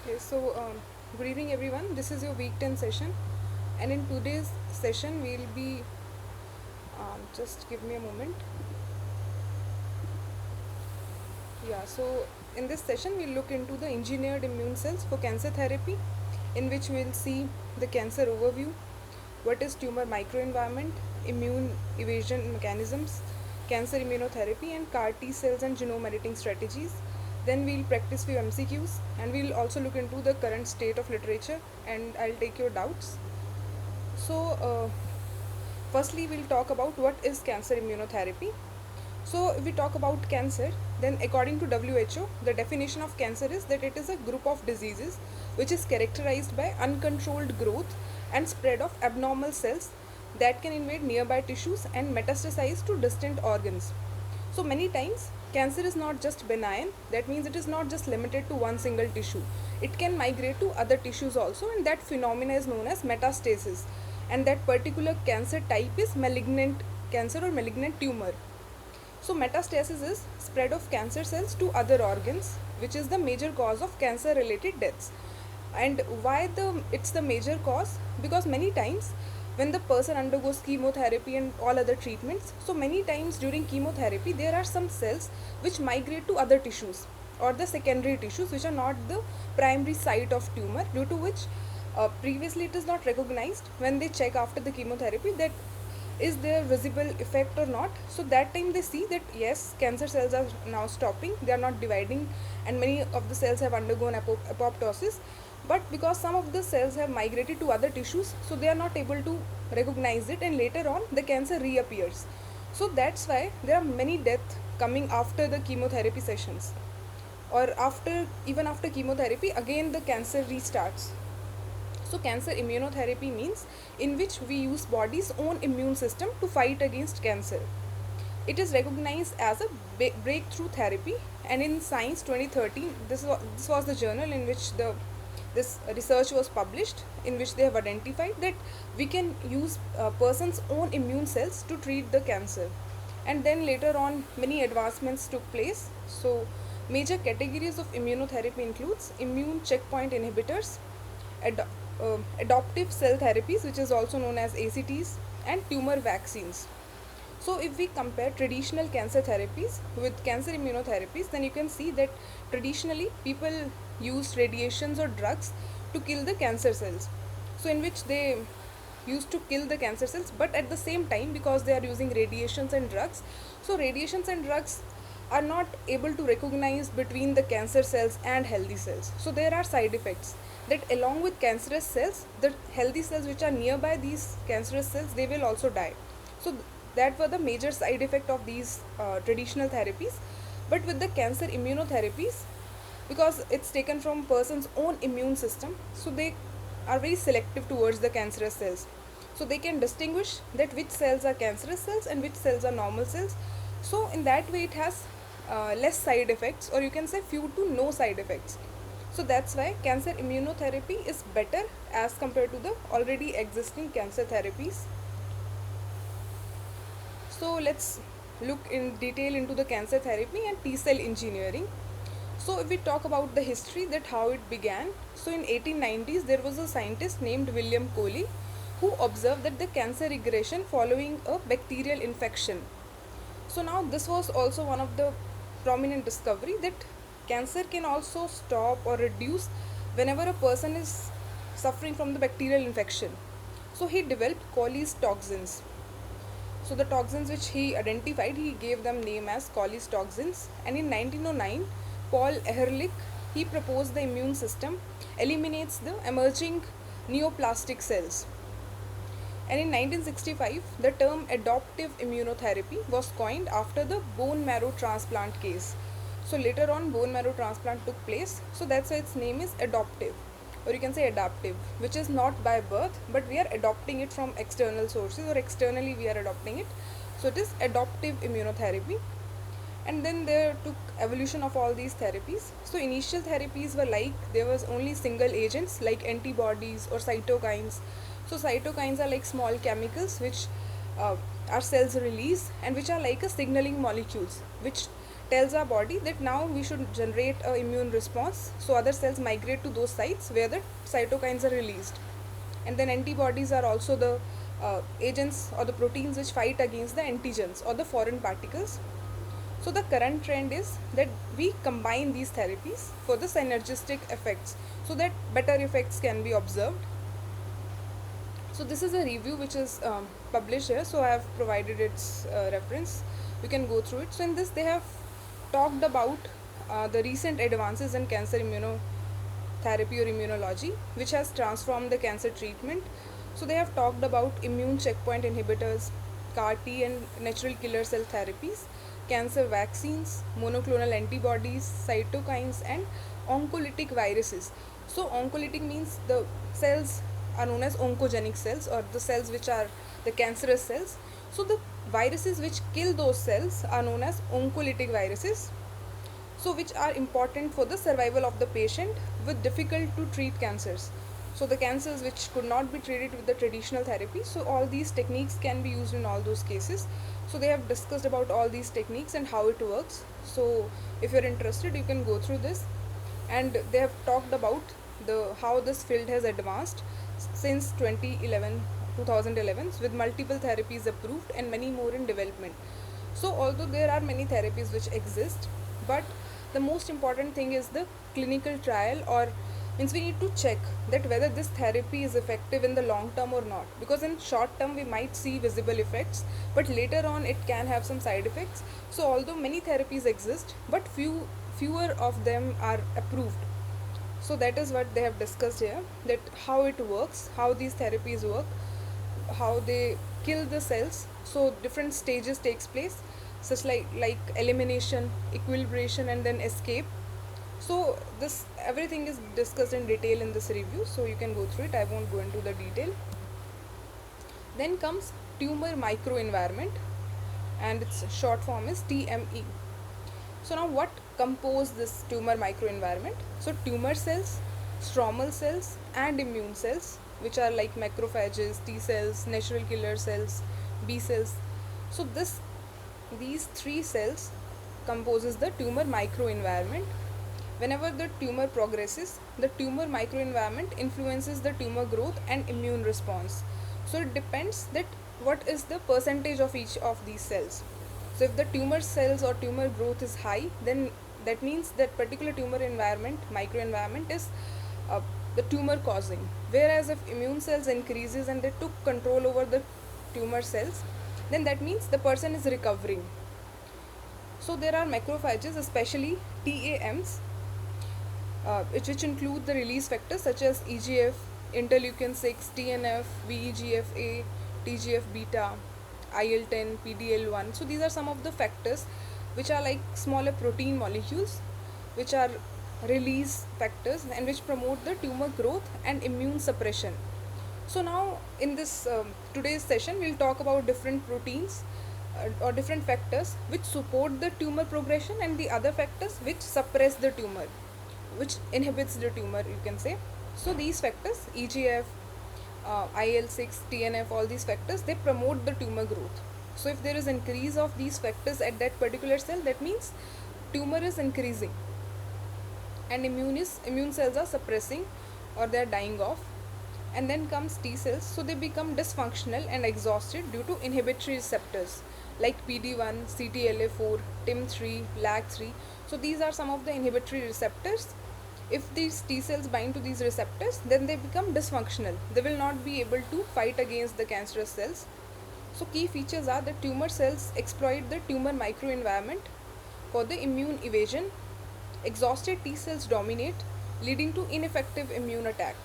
Okay, good evening everyone. This is your week 10 session, and in today's session, we'll be just give me a moment. In this session, we'll look into the engineered immune cells for cancer therapy, in which we'll see the cancer overview, what is tumor microenvironment, immune evasion mechanisms, cancer immunotherapy, and CAR T cells and genome editing strategies. Then we'll practice few MCQs, and we'll also look into the current state of literature, and I'll take your doubts. So, uh, Firstly, we'll talk about what is cancer immunotherapy. So, if we talk about cancer, then according to WHO, the definition of cancer is that it is a group of diseases which is characterized by uncontrolled growth and spread of abnormal cells that can invade nearby tissues and metastasize to distant organs. So, many times, cancer is not just benign, that means it is not just limited to one single tissue. It can migrate to other tissues also, and that phenomena is known as metastasis. And that particular cancer type is malignant cancer or malignant tumor. So metastasis is spread of cancer cells to other organs, which is the major cause of cancer related deaths. And why it's the major cause? Because many times when the person undergoes chemotherapy and all other treatments, so many times during chemotherapy there are some cells which migrate to other tissues or the secondary tissues which are not the primary site of tumor, due to which previously it is not recognized when they check after the chemotherapy that is there visible effect or not. So that time they see that yes, cancer cells are now stopping, they are not dividing, and many of the cells have undergone apoptosis. But because some of the cells have migrated to other tissues, so they are not able to recognize it, and later on the cancer reappears. So that's why there are many deaths coming after the chemotherapy sessions, or after, even after chemotherapy again the cancer restarts. So cancer immunotherapy means in which we use body's own immune system to fight against cancer. It is recognized as a breakthrough therapy, and in Science 2013, this was the journal in which this research was published, in which they have identified that we can use a person's own immune cells to treat the cancer. And then later on many advancements took place. So major categories of immunotherapy includes immune checkpoint inhibitors, ad- adoptive cell therapies, which is also known as ACTs, and tumor vaccines. So, if we compare traditional cancer therapies with cancer immunotherapies, then you can see that traditionally people used radiations or drugs to kill the cancer cells. So, in which they used to kill the cancer cells, but at the same time, because they are using radiations and drugs, so radiations and drugs are not able to recognize between the cancer cells and healthy cells. So there are side effects that along with cancerous cells, the healthy cells which are nearby these cancerous cells, they will also die. So that were the major side effect of these traditional therapies. But with the cancer immunotherapies, because it's taken from person's own immune system, so they are very selective towards the cancerous cells. So they can distinguish that which cells are cancerous cells and which cells are normal cells. So in that way it has less side effects, or you can say few to no side effects. So that's why cancer immunotherapy is better as compared to the already existing cancer therapies. So let's look in detail into the cancer therapy and T cell engineering. So if we talk about the history, that how it began, so in 1890s there was a scientist named William Coley who observed that the cancer regression following a bacterial infection. So now this was also one of the prominent discovery that cancer can also stop or reduce whenever a person is suffering from the bacterial infection. So he developed Coley's toxins. So the toxins which he identified, he gave them name as Coley's toxins. And in 1909, Paul Ehrlich, he proposed the immune system eliminates the emerging neoplastic cells. And in 1965, the term adoptive immunotherapy was coined after the bone marrow transplant case. So later on, bone marrow transplant took place. So that's why its name is adoptive, or you can say adaptive, which is not by birth, but we are adopting it from external sources, or externally we are adopting it. So it is adoptive immunotherapy. And then there took evolution of all these therapies. So initial therapies were like there was only single agents like antibodies or cytokines. So cytokines are like small chemicals which our cells release, and which are like a signaling molecules which tells our body that now we should generate an immune response, so other cells migrate to those sites where the cytokines are released. And then antibodies are also the agents or the proteins which fight against the antigens or the foreign particles. So the current trend is that we combine these therapies for the synergistic effects so that better effects can be observed. So this is a review which is published here, so I have provided its reference. You can go through it. So in this they have talked about the recent advances in cancer immunotherapy or immunology, which has transformed the cancer treatment. So they have talked about immune checkpoint inhibitors, CAR T and natural killer cell therapies, cancer vaccines, monoclonal antibodies, cytokines, and oncolytic viruses. So oncolytic means the cells are known as oncogenic cells, or the cells which are the cancerous cells. So the viruses which kill those cells are known as oncolytic viruses, so which are important for the survival of the patient with difficult to treat cancers. So the cancers which could not be treated with the traditional therapy, so all these techniques can be used in all those cases. So they have discussed about all these techniques and how it works. So if you're interested, you can go through this. And they have talked about the how this field has advanced since 2011 with multiple therapies approved and many more in development. So although there are many therapies which exist, but the most important thing is the clinical trial, or means we need to check that whether this therapy is effective in the long term or not, because in short term we might see visible effects, but later on it can have some side effects. So although many therapies exist, but fewer of them are approved. So that is what they have discussed here, that how it works, how these therapies work, how they kill the cells. So different stages takes place, such like elimination, equilibration, and then escape. So this everything is discussed in detail in this review, so you can go through it. I won't go into the detail. Then comes tumor microenvironment, and its short form is TME. So now what compose this tumor microenvironment? So tumor cells, stromal cells, and immune cells, which are like macrophages, T cells, natural killer cells, B cells. So these three cells composes the tumor microenvironment. Whenever the tumor progresses, the tumor microenvironment influences the tumor growth and immune response. So it depends that what is the percentage of each of these cells. So if the tumor cells or tumor growth is high, then that means that particular tumor environment, microenvironment, is the tumor causing. Whereas if immune cells increases and they took control over the tumor cells, then that means the person is recovering. So there are macrophages, especially TAMs, which include the release factors such as EGF, interleukin 6, TNF, VEGF-A, TGF-beta, IL-10, PDL-1. So these are some of the factors which are like smaller protein molecules, which are release factors and which promote the tumor growth and immune suppression. So now in this today's session we'll talk about different proteins or different factors which support the tumor progression, and the other factors which suppress the tumor, which inhibits the tumor, you can say. So these factors, EGF, IL-6, TNF, all these factors, they promote the tumor growth. So if there is increase of these factors at that particular cell, that means tumor is increasing and immune cells are suppressing or they are dying off. And then comes T cells, so they become dysfunctional and exhausted due to inhibitory receptors like PD-1, CTLA-4, TIM-3, LAG-3. So these are some of the inhibitory receptors. If these T cells bind to these receptors, then they become dysfunctional. They will not be able to fight against the cancerous cells. So key features are that tumor cells exploit the tumor microenvironment for the immune evasion. Exhausted T cells dominate, leading to ineffective immune attack.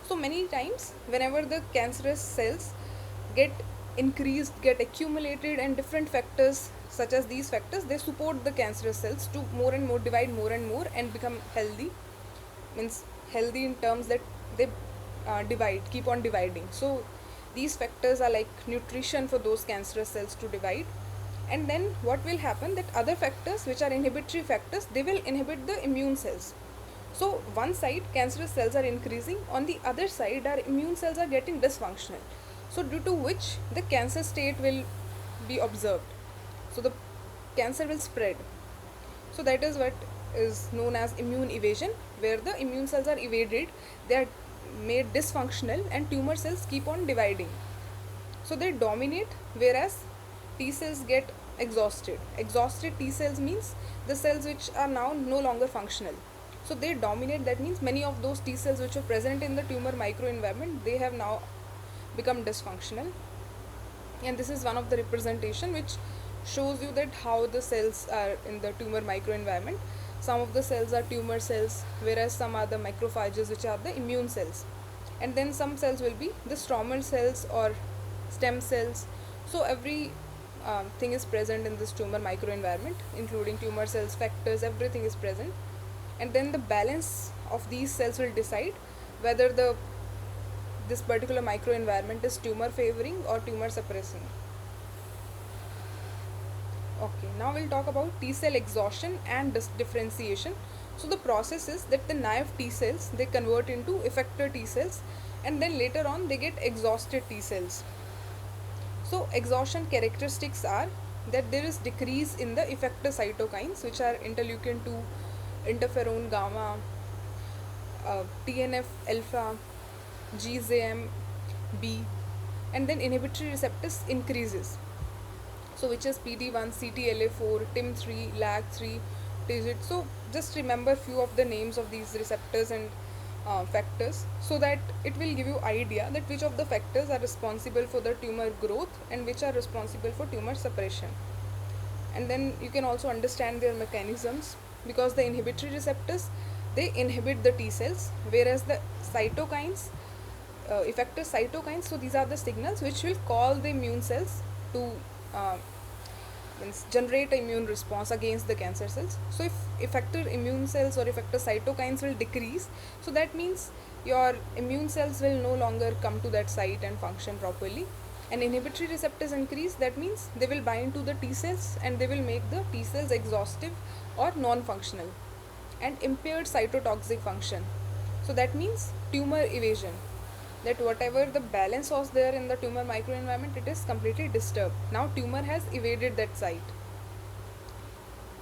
So many times, whenever the cancerous cells get increased, get accumulated, and different factors such as these factors, they support the cancerous cells to more and more divide more and become healthy. Means healthy in terms that they keep on dividing. So these factors are like nutrition for those cancerous cells to divide. And then what will happen, that other factors which are inhibitory factors, they will inhibit the immune cells. So one side cancerous cells are increasing, on the other side our immune cells are getting dysfunctional. So due to which the cancer state will be observed. So the cancer will spread. So that is what is known as immune evasion, where the immune cells are evaded, they are made dysfunctional, and tumor cells keep on dividing. So they dominate, whereas T cells get exhausted. Exhausted T cells means the cells which are now no longer functional. So they dominate, that means many of those T cells which were present in the tumor microenvironment, they have now become dysfunctional. And this is one of the representation which shows you that how the cells are in the tumor microenvironment. Some of the cells are tumor cells, whereas some are the macrophages, which are the immune cells, and then some cells will be the stromal cells or stem cells. So every thing is present in this tumor microenvironment, including tumor cells, factors, everything is present. And then the balance of these cells will decide whether this particular microenvironment is tumor favoring or tumor suppressing. Okay, now we'll talk about T cell exhaustion and differentiation. So the process is that the naive T cells, they convert into effector T cells, and then later on they get exhausted T cells. So exhaustion characteristics are that there is decrease in the effector cytokines, which are interleukin 2, interferon gamma, TNF alpha, GZM B, and then inhibitory receptors increases. So which is PD1, CTLA4, TIM3, LAG3, TIGIT. So just remember few of the names of these receptors and factors, so that it will give you idea that which of the factors are responsible for the tumor growth and which are responsible for tumor suppression. And then you can also understand their mechanisms, because the inhibitory receptors, they inhibit the T cells, whereas the cytokines, effector cytokines, so these are the signals which will call the immune cells to generate an immune response against the cancer cells. So if effector immune cells or effector cytokines will decrease, so that means your immune cells will no longer come to that site and function properly. And inhibitory receptors increase, that means they will bind to the T cells and they will make the T cells exhaustive or non-functional. And impaired cytotoxic function, so that means tumor evasion, that whatever the balance was there in the tumor microenvironment, it is completely disturbed. Now tumor has evaded that site.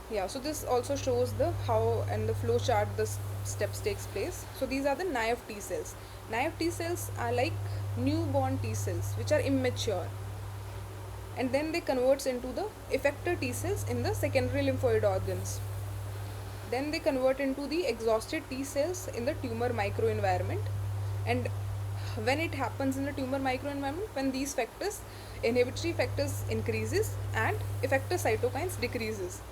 Yeah, so this also shows the how and the flow chart the steps takes place. So these are the naive T cells. Naive T cells are like newborn T cells which are immature, and then they converts into the effector T cells in the secondary lymphoid organs. Then they convert into the exhausted T cells in the tumor microenvironment. And when it happens in the tumor microenvironment, when these factors, inhibitory factors increases and effector cytokines decreases.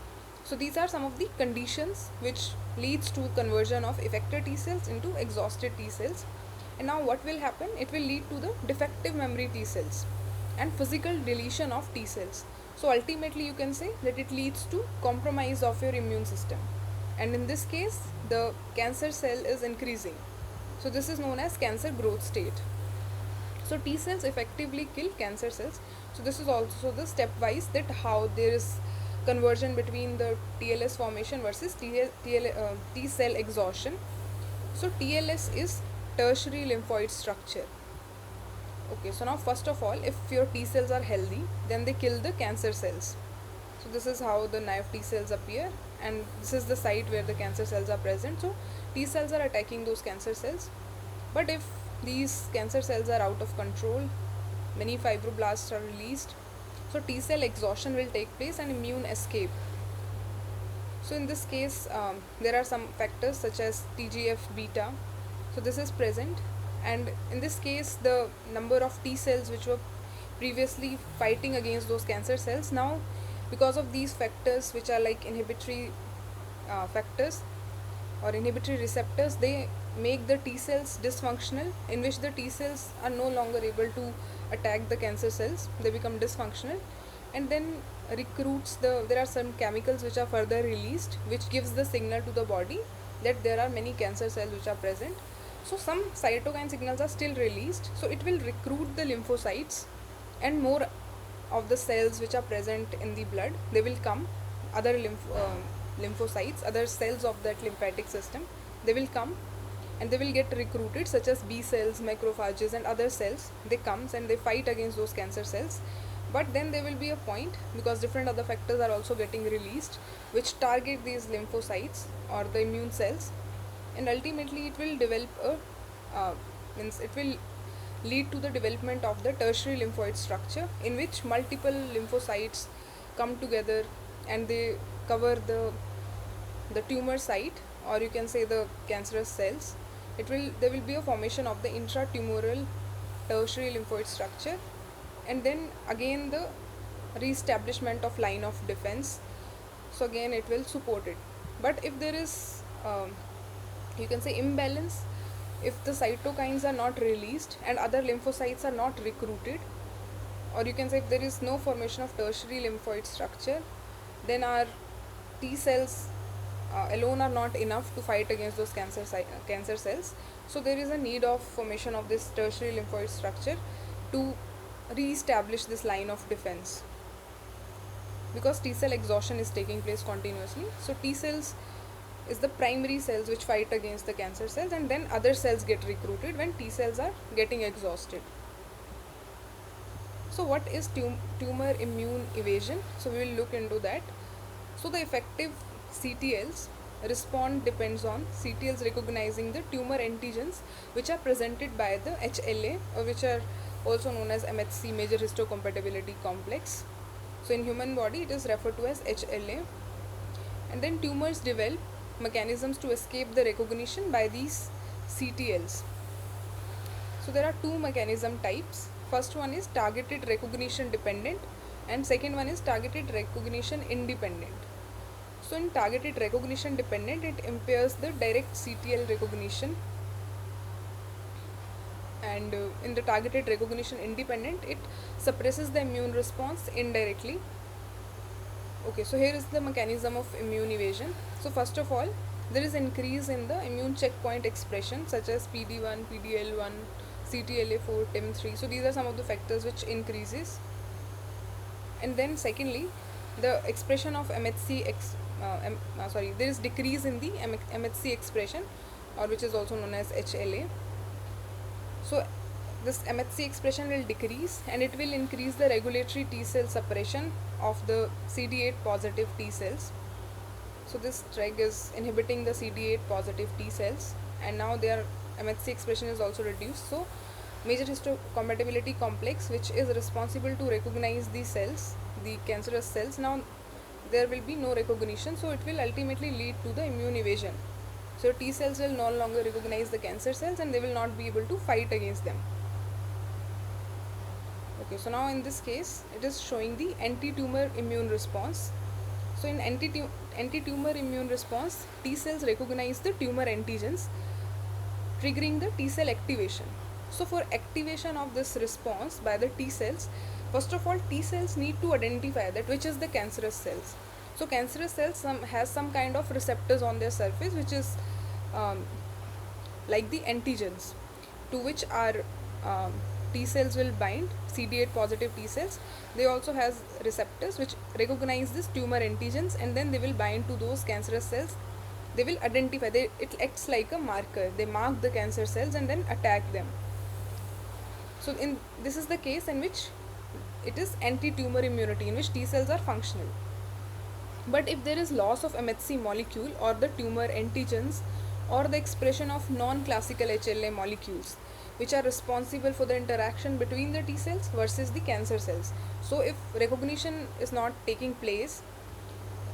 So these are some of the conditions which leads to conversion of effector T cells into exhausted T cells. And now what will happen? It will lead to the defective memory T cells and physical deletion of T cells. So ultimately you can say that it leads to compromise of your immune system. And in this case, the cancer cell is increasing. So this is known as cancer growth state. So T cells effectively kill cancer cells. So this is also the stepwise that how there is conversion between the TLS formation versus T cell exhaustion. So TLS is tertiary lymphoid structure. Okay, so now first of all, if your T cells are healthy, then they kill the cancer cells. So this is how the naive T cells appear, and this is the site where the cancer cells are present. So T cells are attacking those cancer cells. But if these cancer cells are out of control, many fibroblasts are released, so T cell exhaustion will take place and immune escape. So in this case, there are some factors such as TGF beta. So this is present, and in this case the number of T cells which were previously fighting against those cancer cells, now because of these factors which are like inhibitory factors or inhibitory receptors, they make the T cells dysfunctional, in which the T cells are no longer able to attack the cancer cells, they become dysfunctional. And then there are some chemicals which are further released, which gives the signal to the body that there are many cancer cells which are present. So some cytokine signals are still released, so it will recruit the lymphocytes, and more of the cells which are present in the blood, they will come, other lymphocytes, other cells of that lymphatic system, they will come and they will get recruited, such as B cells, macrophages and other cells. They comes and they fight against those cancer cells. But then there will be a point, because different other factors are also getting released which target these lymphocytes or the immune cells, and ultimately it will develop a means it will lead to the development of the tertiary lymphoid structure, in which multiple lymphocytes come together and they cover the tumor site, or you can say the cancerous cells. There will be a formation of the intratumoral tertiary lymphoid structure, and then again the re-establishment of line of defense. So again it will support it. But if there is you can say imbalance, if the cytokines are not released and other lymphocytes are not recruited, or you can say if there is no formation of tertiary lymphoid structure, then our T cells alone are not enough to fight against those cancer cells. So there is a need of formation of this tertiary lymphoid structure to re-establish this line of defense, because T cell exhaustion is taking place continuously. So T cells is the primary cells which fight against the cancer cells, and then other cells get recruited when T cells are getting exhausted. So what is tumor immune evasion? So we will look into that. So the effective CTLs respond depends on CTLs recognizing the tumor antigens which are presented by the HLA, or which are also known as MHC, major histocompatibility complex. So in human body it is referred to as HLA. And then tumors develop mechanisms to escape the recognition by these CTLs. So there are two mechanism types. First one is targeted recognition dependent, and second one is targeted recognition independent. So in targeted recognition dependent, it impairs the direct CTL recognition, and in the targeted recognition independent, it suppresses the immune response indirectly. Okay, so here is the mechanism of immune evasion. So first of all, there is increase in the immune checkpoint expression such as PD1, PDL1, CTLA4, TIM3. So these are some of the factors which increases. And then secondly, the expression of there is decrease in the MHC expression, or which is also known as HLA. So this MHC expression will decrease, and it will increase the regulatory T cell suppression of the CD8 positive T cells. So this drug is inhibiting the CD8 positive T cells, and now their MHC expression is also reduced. So major histocompatibility complex, which is responsible to recognize the cells, the cancerous cells, now there will be no recognition, so it will ultimately lead to the immune evasion. So T cells will no longer recognize the cancer cells, and they will not be able to fight against them. Okay, so now in this case it is showing the anti-tumor immune response. So in anti-tumor immune response, T cells recognize the tumor antigens, triggering the T cell activation. So for activation of this response by the T cells, first of all T cells need to identify that which is the cancerous cells. So cancerous cells has some kind of receptors on their surface, which is like the antigens, to which our T cells will bind, CD8 positive T cells. They also has receptors which recognize this tumor antigens, and then they will bind to those cancerous cells. They will identify, it acts like a marker. They mark the cancer cells and then attack them. So this is the case in which it is anti-tumor immunity, in which T cells are functional. But if there is loss of MHC molecule or the tumor antigens, or the expression of non-classical HLA molecules, which are responsible for the interaction between the T cells versus the cancer cells. So if recognition is not taking place,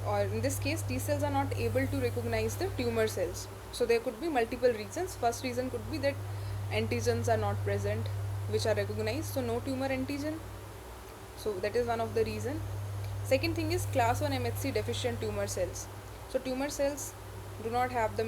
or in this case T cells are not able to recognize the tumor cells, so there could be multiple reasons. First reason could be that antigens are not present which are recognized, so no tumor antigen, so that is one of the reason. Second thing is class 1 MHC deficient tumor cells. So tumor cells do not have the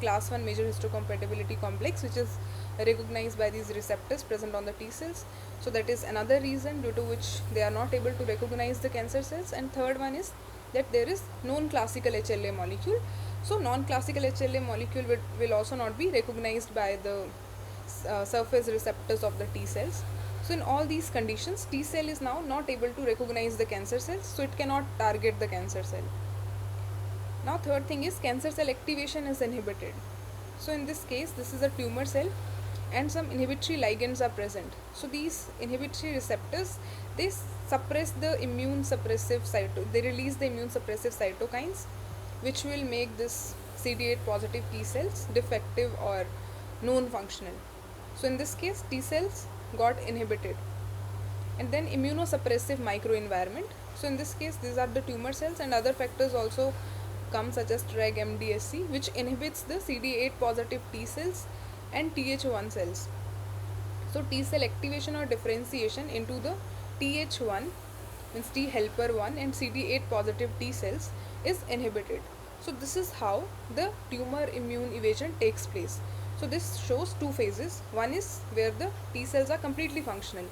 class 1 major histocompatibility complex, which is recognized by these receptors present on the T cells. So that is another reason due to which they are not able to recognize the cancer cells. And third one is that there is non-classical HLA molecule. So non-classical HLA molecule will also not be recognized by the surface receptors of the T cells. So in all these conditions, T cell is now not able to recognize the cancer cells, so it cannot target the cancer cell. Now third thing is cancer cell activation is inhibited. So in this case, this is a tumor cell, and some inhibitory ligands are present. So these inhibitory receptors, they suppress the immune suppressive they release the immune suppressive cytokines, which will make this CD8 positive T cells defective or non-functional. So in this case, T cells got inhibited. And then immunosuppressive microenvironment. So in this case, these are the tumor cells, and other factors also come, such as TREG MDSC, which inhibits the CD8 positive T cells and Th1 cells. So T cell activation or differentiation into the Th1, means T helper 1, and CD8 positive T cells is inhibited. So this is how the tumor immune evasion takes place. So this shows two phases. One is where the T cells are completely functional.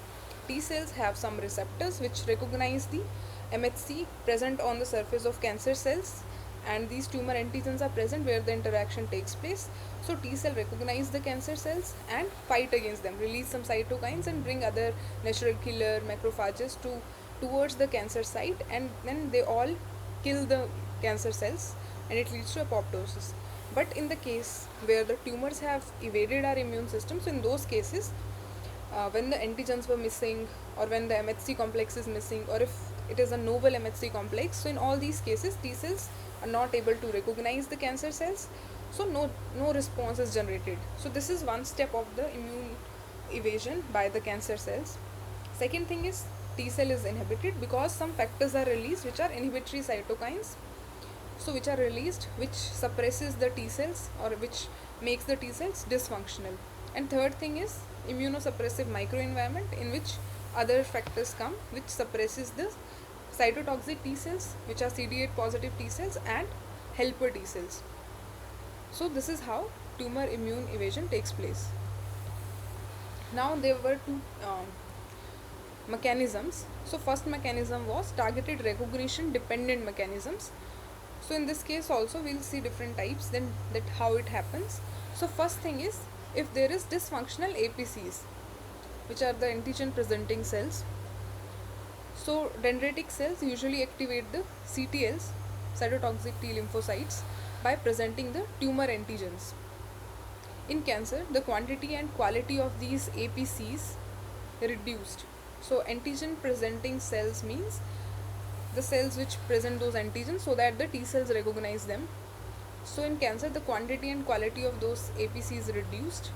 T cells have some receptors which recognize the MHC present on the surface of cancer cells, and these tumor antigens are present where the interaction takes place. So T cell recognize the cancer cells and fight against them, release some cytokines and bring other natural killer macrophages towards the cancer site, and then they all kill the cancer cells and it leads to apoptosis. But in the case where the tumors have evaded our immune system, so in those cases, when the antigens were missing, or when the MHC complex is missing, or if it is a novel MHC complex, so in all these cases T cells are not able to recognize the cancer cells, so no response is generated. So this is one step of the immune evasion by the cancer cells. Second thing is, T cell is inhibited because some factors are released which are inhibitory cytokines, so which are released, which suppresses the T cells or which makes the T cells dysfunctional. And third thing is immunosuppressive microenvironment, in which other factors come which suppresses the cytotoxic T cells, which are CD8 positive T cells and helper T cells. So this is how tumor immune evasion takes place. Now there were two mechanisms. So first mechanism was targeted recognition dependent mechanisms. So in this case also we'll see different types, then that how it happens. So first thing is, if there is dysfunctional APCs, which are the antigen presenting cells, so dendritic cells usually activate the CTLs, cytotoxic T lymphocytes, by presenting the tumor antigens. In cancer, the quantity and quality of these APCs reduced. So antigen presenting cells means the cells which present those antigens so that the T cells recognize them. So in cancer, the quantity and quality of those APC is reduced,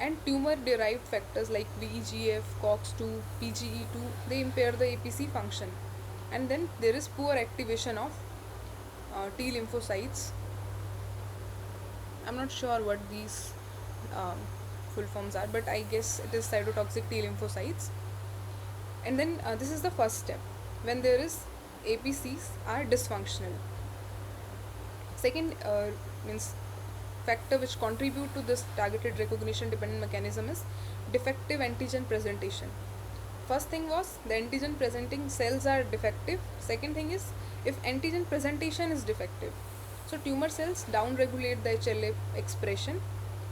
and tumor derived factors like VEGF, COX2, PGE2, they impair the APC function. And then there is poor activation of T lymphocytes. I'm not sure what these full forms are, but I guess it is cytotoxic T lymphocytes. And then this is the first step, when there is APCs are dysfunctional. Second means factor which contribute to this targeted recognition dependent mechanism is defective antigen presentation. First thing was the antigen presenting cells are defective. Second thing is, if antigen presentation is defective, so tumor cells down regulate the HLA expression.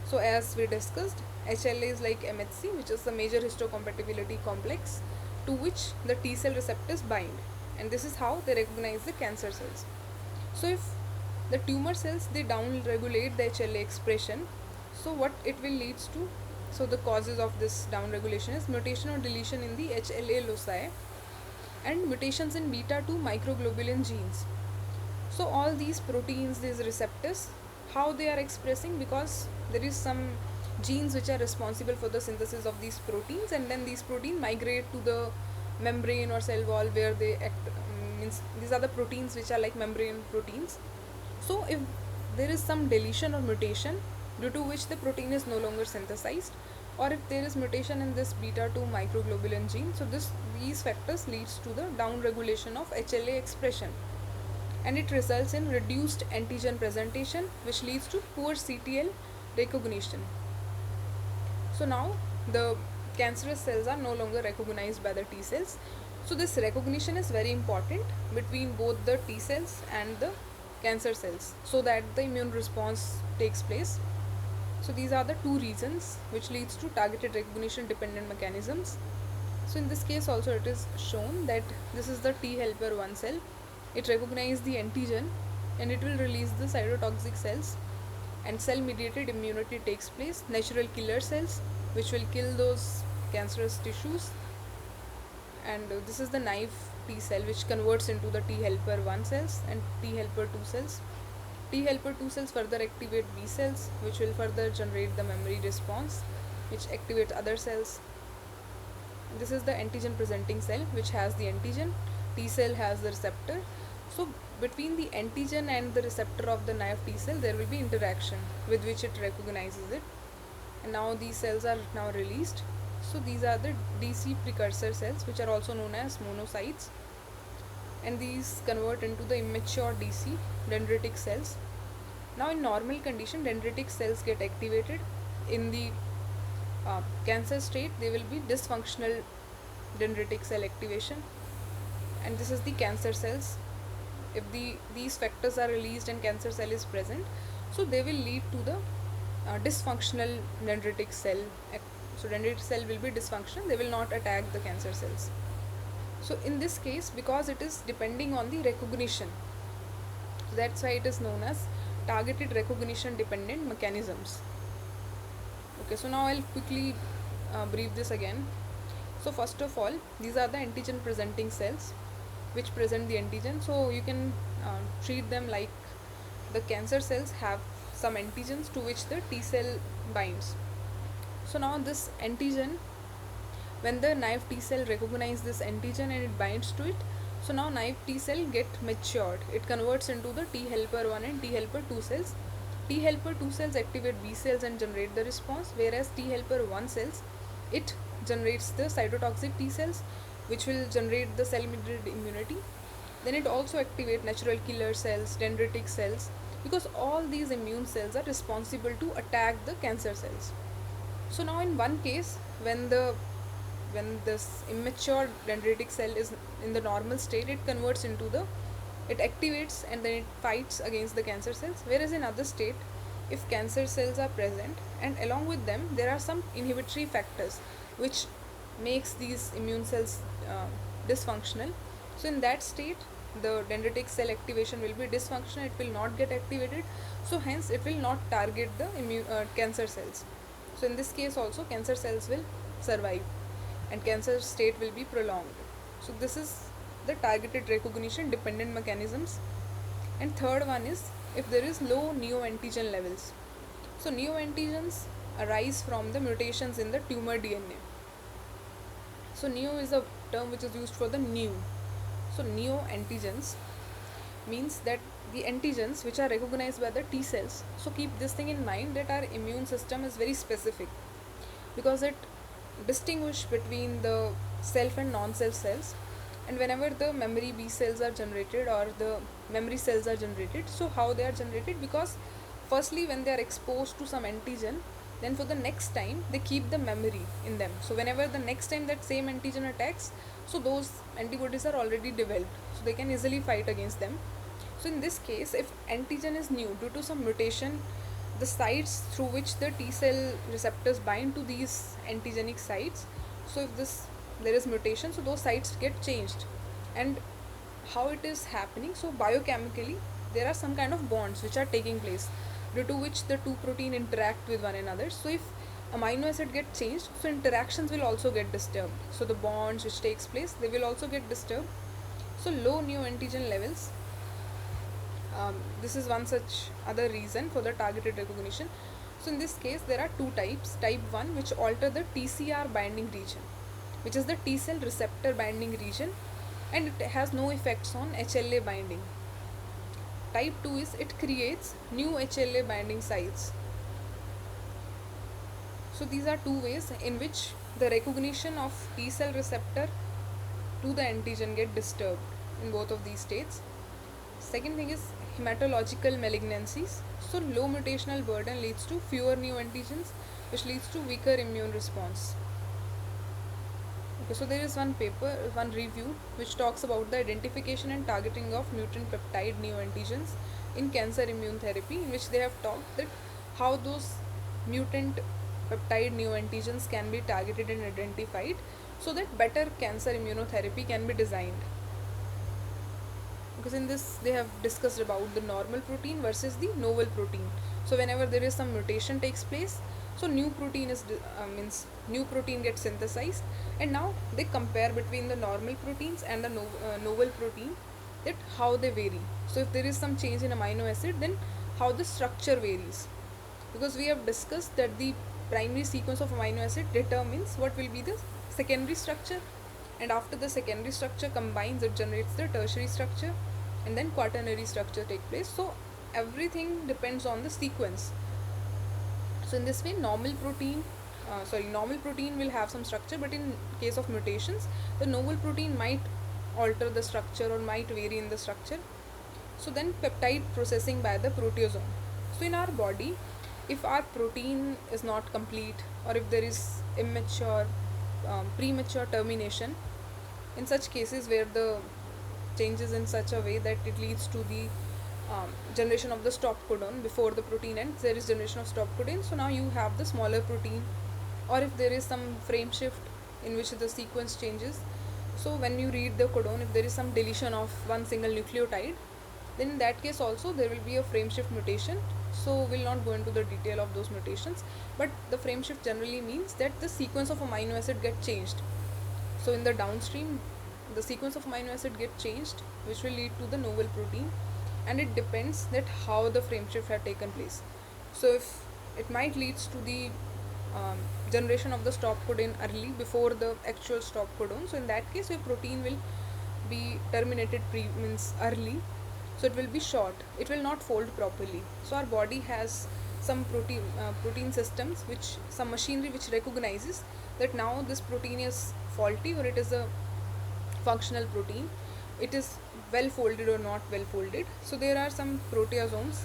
So as we discussed, HLA is like MHC, which is the major histocompatibility complex to which the T cell receptors bind, and this is how they recognize the cancer cells. So if the tumor cells, they down regulate the HLA expression, so what it will leads to, so the causes of this down regulation is mutation or deletion in the HLA loci and mutations in beta 2 microglobulin genes. So all these proteins, these receptors, how they are expressing, because there is some genes which are responsible for the synthesis of these proteins, and then these proteins migrate to the membrane or cell wall where they act, means these are the proteins which are like membrane proteins. So if there is some deletion or mutation due to which the protein is no longer synthesized, or if there is mutation in this beta 2 microglobulin gene, so these factors leads to the down regulation of HLA expression, and it results in reduced antigen presentation, which leads to poor CTL recognition. So now the cancerous cells are no longer recognized by the T cells. So this recognition is very important between both the T cells and the cancer cells, so that the immune response takes place. So these are the two reasons which leads to targeted recognition dependent mechanisms. So in this case also it is shown that this is the T helper 1 cell. It recognizes the antigen and it will release the cytotoxic cells and cell mediated immunity takes place. Natural killer cells which will kill those cancerous tissues, and this is the naive T cell which converts into the T helper 1 cells and T helper 2 cells. T helper 2 cells further activate B cells which will further generate the memory response which activates other cells. This is the antigen presenting cell which has the antigen. T cell has the receptor. So between the antigen and the receptor of the naive T cell there will be interaction with which it recognizes it, and now these cells are now released. So these are the DC precursor cells which are also known as monocytes, and these convert into the immature DC dendritic cells. Now in normal condition dendritic cells get activated. In the cancer state they will be dysfunctional dendritic cell activation, and this is the cancer cells. If these factors are released and cancer cell is present, so they will lead to the dysfunctional dendritic cell. So dendritic cell will be dysfunctional, they will not attack the cancer cells. So in this case, because it is depending on the recognition, that's why it is known as targeted recognition dependent mechanisms. Okay, so now I'll quickly brief this again. So first of all, these are the antigen presenting cells which present the antigen. So you can treat them like the cancer cells have some antigens to which the T cell binds. So now this antigen, when the naive T cell recognize this antigen and it binds to it, so now naive T cell get matured. It converts into the T helper 1 and T helper 2 cells. T helper 2 cells activate B cells and generate the response, whereas T helper 1 cells, it generates the cytotoxic T cells which will generate the cell mediated immunity. Then it also activates natural killer cells, dendritic cells, because all these immune cells are responsible to attack the cancer cells. So now in one case, when this immature dendritic cell is in the normal state, it converts into it activates and then it fights against the cancer cells, whereas in other state, if cancer cells are present and along with them there are some inhibitory factors which makes these immune cells dysfunctional, so in that state the dendritic cell activation will be dysfunctional, it will not get activated, so hence it will not target the cancer cells. So in this case also cancer cells will survive and cancer state will be prolonged. So this is the targeted recognition dependent mechanisms. And third one is if there is low neoantigen levels. So neoantigens arise from the mutations in the tumor DNA. So neo is a term which is used for the new. So neoantigens means that the antigens which are recognized by the T cells. So keep this thing in mind that our immune system is very specific because it distinguishes between the self and non-self cells, and whenever the memory B cells are generated or the memory cells are generated, so how they are generated, because firstly when they are exposed to some antigen, then for the next time they keep the memory in them. So whenever the next time that same antigen attacks, so those antibodies are already developed, so they can easily fight against them. So in this case, if antigen is new due to some mutation, the sites through which the T cell receptors bind to these antigenic sites, so if there is mutation, so those sites get changed. And how it is happening, so biochemically there are some kind of bonds which are taking place due to which the two protein interact with one another. So if amino acid get changed, so interactions will also get disturbed, so the bonds which takes place, they will also get disturbed. So low neoantigen levels, this is one such other reason for the targeted recognition. So in this case there are two types. Type 1 which alter the TCR binding region, which is the T cell receptor binding region, and it has no effects on HLA binding. Type 2 is it creates new HLA binding sites. So these are two ways in which the recognition of T cell receptor to the antigen get disturbed in both of these states. Second thing is hematological malignancies. So low mutational burden leads to fewer new antigens, which leads to weaker immune response. Okay, so there is one review which talks about the identification and targeting of mutant peptide neoantigens in cancer immune therapy, in which they have talked that how those mutant peptide neoantigens can be targeted and identified so that better cancer immunotherapy can be designed. because in this they have discussed about the normal protein versus the novel protein. So whenever there is some mutation takes place, so new protein means new protein gets synthesized, and now they compare between the normal proteins and the novel protein, that how they vary. So if there is some change in amino acid, then how the structure varies, because we have discussed that the primary sequence of amino acid determines what will be the secondary structure, and after the secondary structure combines, it generates the tertiary structure, and then quaternary structure take place. So everything depends on the sequence. So in this way, normal protein will have some structure, but in case of mutations, the novel protein might alter the structure or might vary in the structure. So then peptide processing by the proteasome. So in our body, if our protein is not complete, or if there is immature, premature termination, in such cases where the changes in such a way that it leads to the generation of the stop codon before the protein ends, there is generation of stop codon. So now you have the smaller protein, or if there is some frame shift in which the sequence changes. So when you read the codon, if there is some deletion of one single nucleotide, then in that case also there will be a frame shift mutation. So we'll not go into the detail of those mutations, but the frame shift generally means that the sequence of amino acid get changed. So in the downstream, the sequence of amino acid get changed, which will lead to the novel protein, and it depends that how the frame shift had taken place. So if it might leads to the generation of the stop codon early before the actual stop codon. So in that case, your protein will be terminated means early, so it will be short, it will not fold properly. So our body has some protein systems, which some machinery which recognizes that now this protein is faulty, or it is a functional protein, it is well folded or not well folded. So there are some proteasomes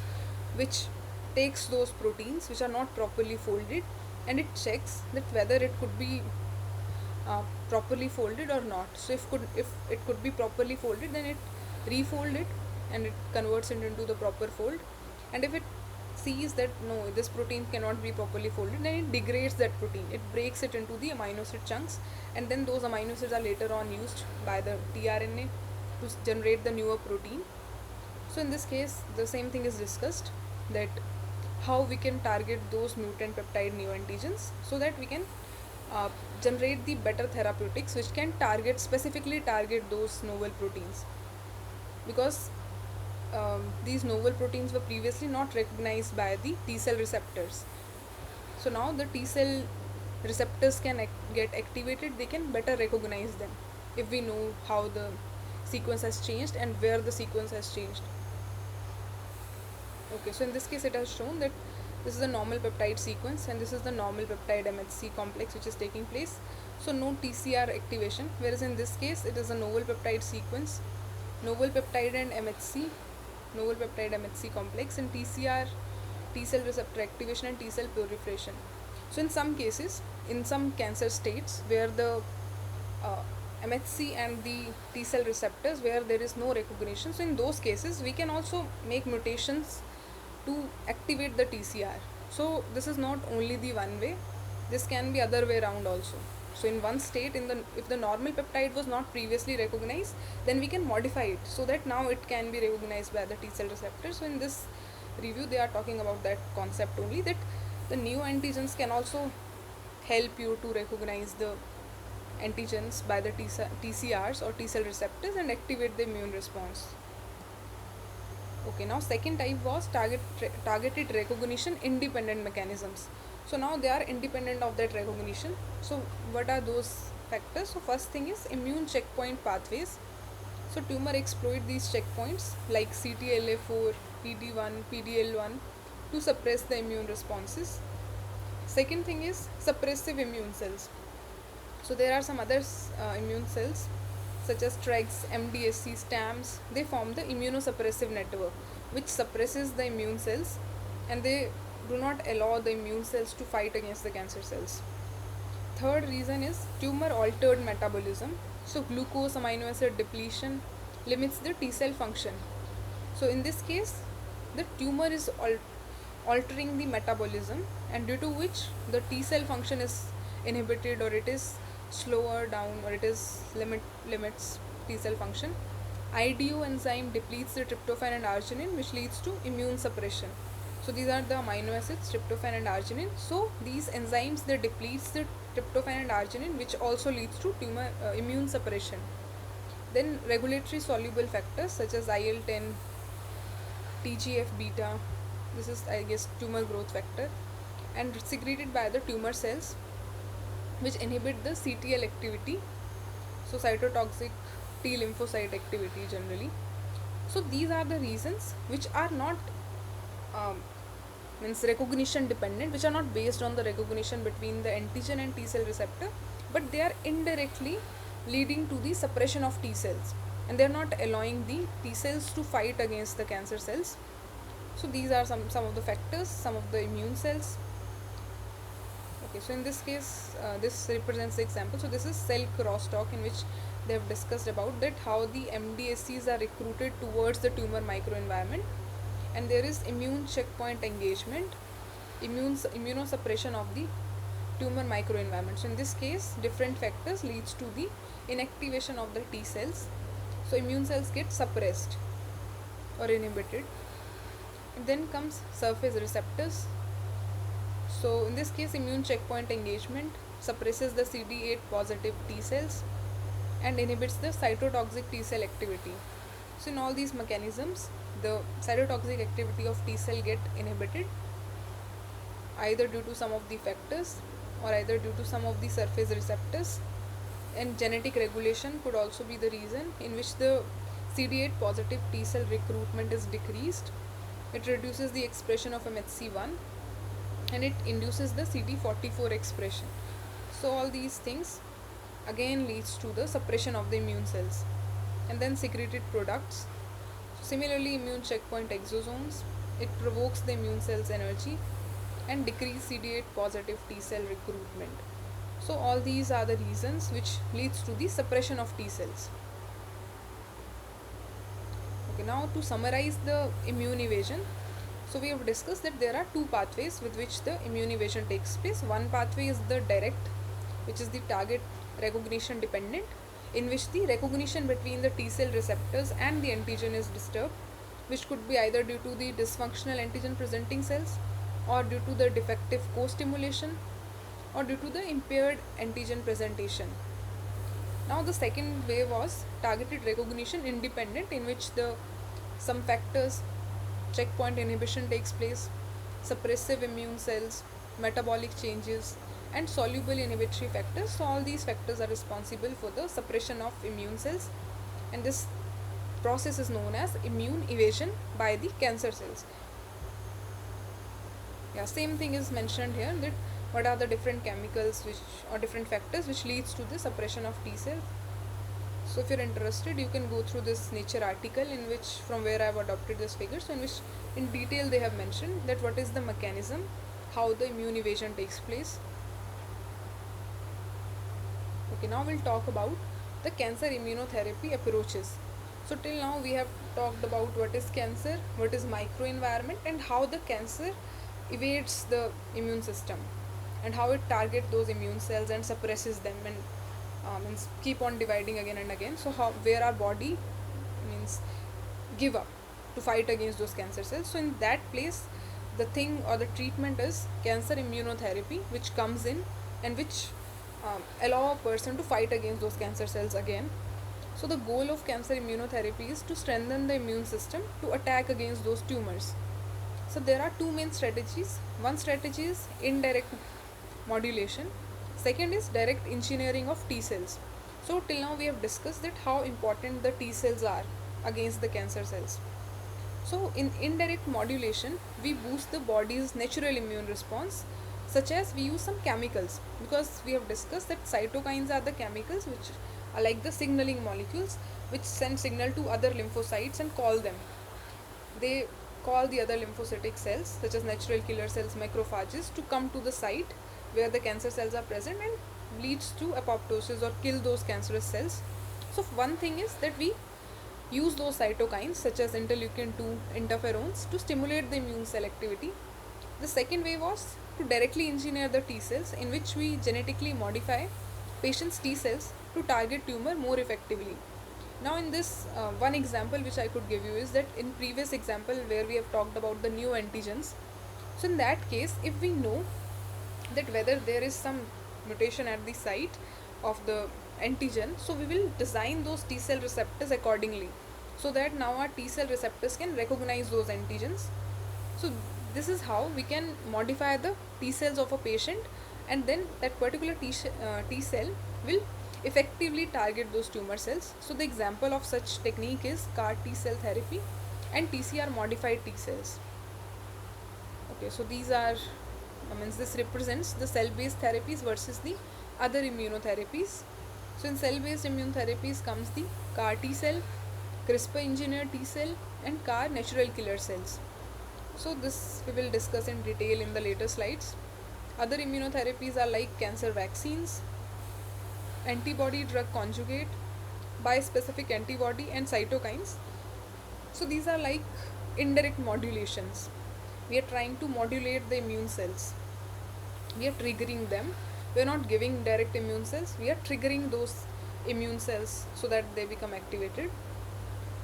which takes those proteins which are not properly folded, and it checks that whether it could be properly folded or not. So if it could be properly folded, then it refold it and it converts it into the proper fold. And if it sees that no, this protein cannot be properly folded, then it degrades that protein, it breaks it into the amino acid chunks, and then those amino acids are later on used by the tRNA to generate the newer protein. So in this case, the same thing is discussed, that how we can target those mutant peptide neoantigens so that we can generate the better therapeutics which can specifically target those novel proteins, because these novel proteins were previously not recognized by the T cell receptors. So now the T cell receptors can get activated, they can better recognize them if we know how the sequence has changed and where the sequence has changed. Okay, so in this case it has shown that this is the normal peptide sequence and this is the normal peptide MHC complex which is taking place. So no TCR activation, whereas in this case it is a novel peptide sequence, novel peptide and MHC, novel peptide MHC complex, and TCR, T cell receptor activation and T cell proliferation. So in some cases, in some cancer states where the MHC and the T cell receptors where there is no recognition, so in those cases we can also make mutations to activate the TCR. So this is not only the one way, this can be other way around also. So in one state, if the normal peptide was not previously recognized, then we can modify it so that now it can be recognized by the T cell receptor. So in this review they are talking about that concept only, that the new antigens can also help you to recognize the antigens by the TCRs or T cell receptors and activate the immune response. Okay, now second type was targeted recognition independent mechanisms. So now they are independent of that recognition. So what are those factors? So first thing is immune checkpoint pathways. So tumor exploit these checkpoints like CTLA4, PD1, PDL1 to suppress the immune responses. Second thing is suppressive immune cells. So there are some other immune cells such as TREGs, MDSC, STAMs. They form the immunosuppressive network which suppresses the immune cells, and they do not allow the immune cells to fight against the cancer cells. Third reason is tumor altered metabolism. So glucose amino acid depletion limits the T cell function. So in this case, the tumor is altering the metabolism, and due to which the T cell function is inhibited, or it is slower down, or it is limits T cell function. IDO enzyme depletes the tryptophan and arginine, which leads to immune suppression. So these are the amino acids, tryptophan and arginine. So these enzymes, they depletes the tryptophan and arginine, which also leads to tumor immune suppression. Then regulatory soluble factors such as IL-10, TGF beta, this is I guess tumor growth factor, and secreted by the tumor cells, which inhibit the CTL activity, so cytotoxic T lymphocyte activity generally. So these are the reasons which are not um, means recognition dependent, which are not based on the recognition between the antigen and T cell receptor, but they are indirectly leading to the suppression of T cells, and they are not allowing the T cells to fight against the cancer cells. So these are some of the factors, some of the immune cells. Okay, so in this case, this represents the example. So this is cell crosstalk, in which they have discussed about that how the MDSCs are recruited towards the tumor microenvironment, and there is immune checkpoint engagement, immunosuppression of the tumor microenvironment. So in this case, different factors leads to the inactivation of the T cells. So immune cells get suppressed or inhibited. And then comes surface receptors. So in this case, immune checkpoint engagement suppresses the CD8 positive T cells and inhibits the cytotoxic T cell activity. So in all these mechanisms, the cytotoxic activity of T cell get inhibited, either due to some of the factors or either due to some of the surface receptors. And genetic regulation could also be the reason, in which the CD8 positive T cell recruitment is decreased. It reduces the expression of MHC1 and it induces the CD44 expression. So all these things again leads to the suppression of the immune cells. And then secreted products. Similarly, immune checkpoint exosomes, it provokes the immune cells energy and decrease CD8 positive T cell recruitment. So all these are the reasons which leads to the suppression of T cells. Okay, now to summarize the immune evasion, so we have discussed that there are two pathways with which the immune evasion takes place. One pathway is the direct, which is the target recognition dependent, in which the recognition between the T cell receptors and the antigen is disturbed, which could be either due to the dysfunctional antigen presenting cells, or due to the defective co-stimulation, or due to the impaired antigen presentation. Now the second way was targeted recognition independent, in which some factors, checkpoint inhibition takes place, suppressive immune cells, metabolic changes, and soluble inhibitory factors. So all these factors are responsible for the suppression of immune cells, and this process is known as immune evasion by the cancer cells. Yeah, same thing is mentioned here, that what are the different chemicals or different factors which leads to the suppression of T cells. So if you're interested, you can go through this Nature article, in which from where I have adopted this figure, so in which in detail they have mentioned that what is the mechanism, how the immune evasion takes place. Okay, now we'll talk about the cancer immunotherapy approaches. So till now we have talked about what is cancer, what is microenvironment, and how the cancer evades the immune system, and how it targets those immune cells and suppresses them, and means keep on dividing again and again. So where our body means give up to fight against those cancer cells. So in that place, the thing or the treatment is cancer immunotherapy, which comes in and which allow a person to fight against those cancer cells again. So the goal of cancer immunotherapy is to strengthen the immune system to attack against those tumors. So there are two main strategies. One strategy is indirect modulation. Second is direct engineering of T cells. So till now we have discussed that how important the T cells are against the cancer cells. So in indirect modulation, we boost the body's natural immune response, such as we use some chemicals, because we have discussed that cytokines are the chemicals which are like the signaling molecules which send signal to other lymphocytes and call them. They call the other lymphocytic cells, such as natural killer cells, macrophages, to come to the site where the cancer cells are present, and leads to apoptosis or kill those cancerous cells. So one thing is that we use those cytokines such as interleukin 2, interferons, to stimulate the immune cell activity. The second way was to directly engineer the T cells, in which we genetically modify patient's T cells to target tumor more effectively. Now in this one example which I could give you is that in previous example where we have talked about the new antigens, so in that case if we know that whether there is some mutation at the site of the antigen, so we will design those T cell receptors accordingly, so that now our T cell receptors can recognize those antigens. So this is how we can modify the T cells of a patient, and then that particular T cell will effectively target those tumor cells. So the example of such technique is CAR T cell therapy and TCR modified T cells. Okay, so these are, means this represents the cell-based therapies versus the other immunotherapies. So in cell-based immunotherapies comes the CAR T cell, CRISPR engineered T cell, and CAR natural killer cells. So this we will discuss in detail in the later slides. Other immunotherapies are like cancer vaccines, antibody drug conjugate, bispecific antibody, and cytokines. So these are like indirect modulations. We are trying to modulate the immune cells. We are triggering them. We are not giving direct immune cells. We are triggering those immune cells so that they become activated.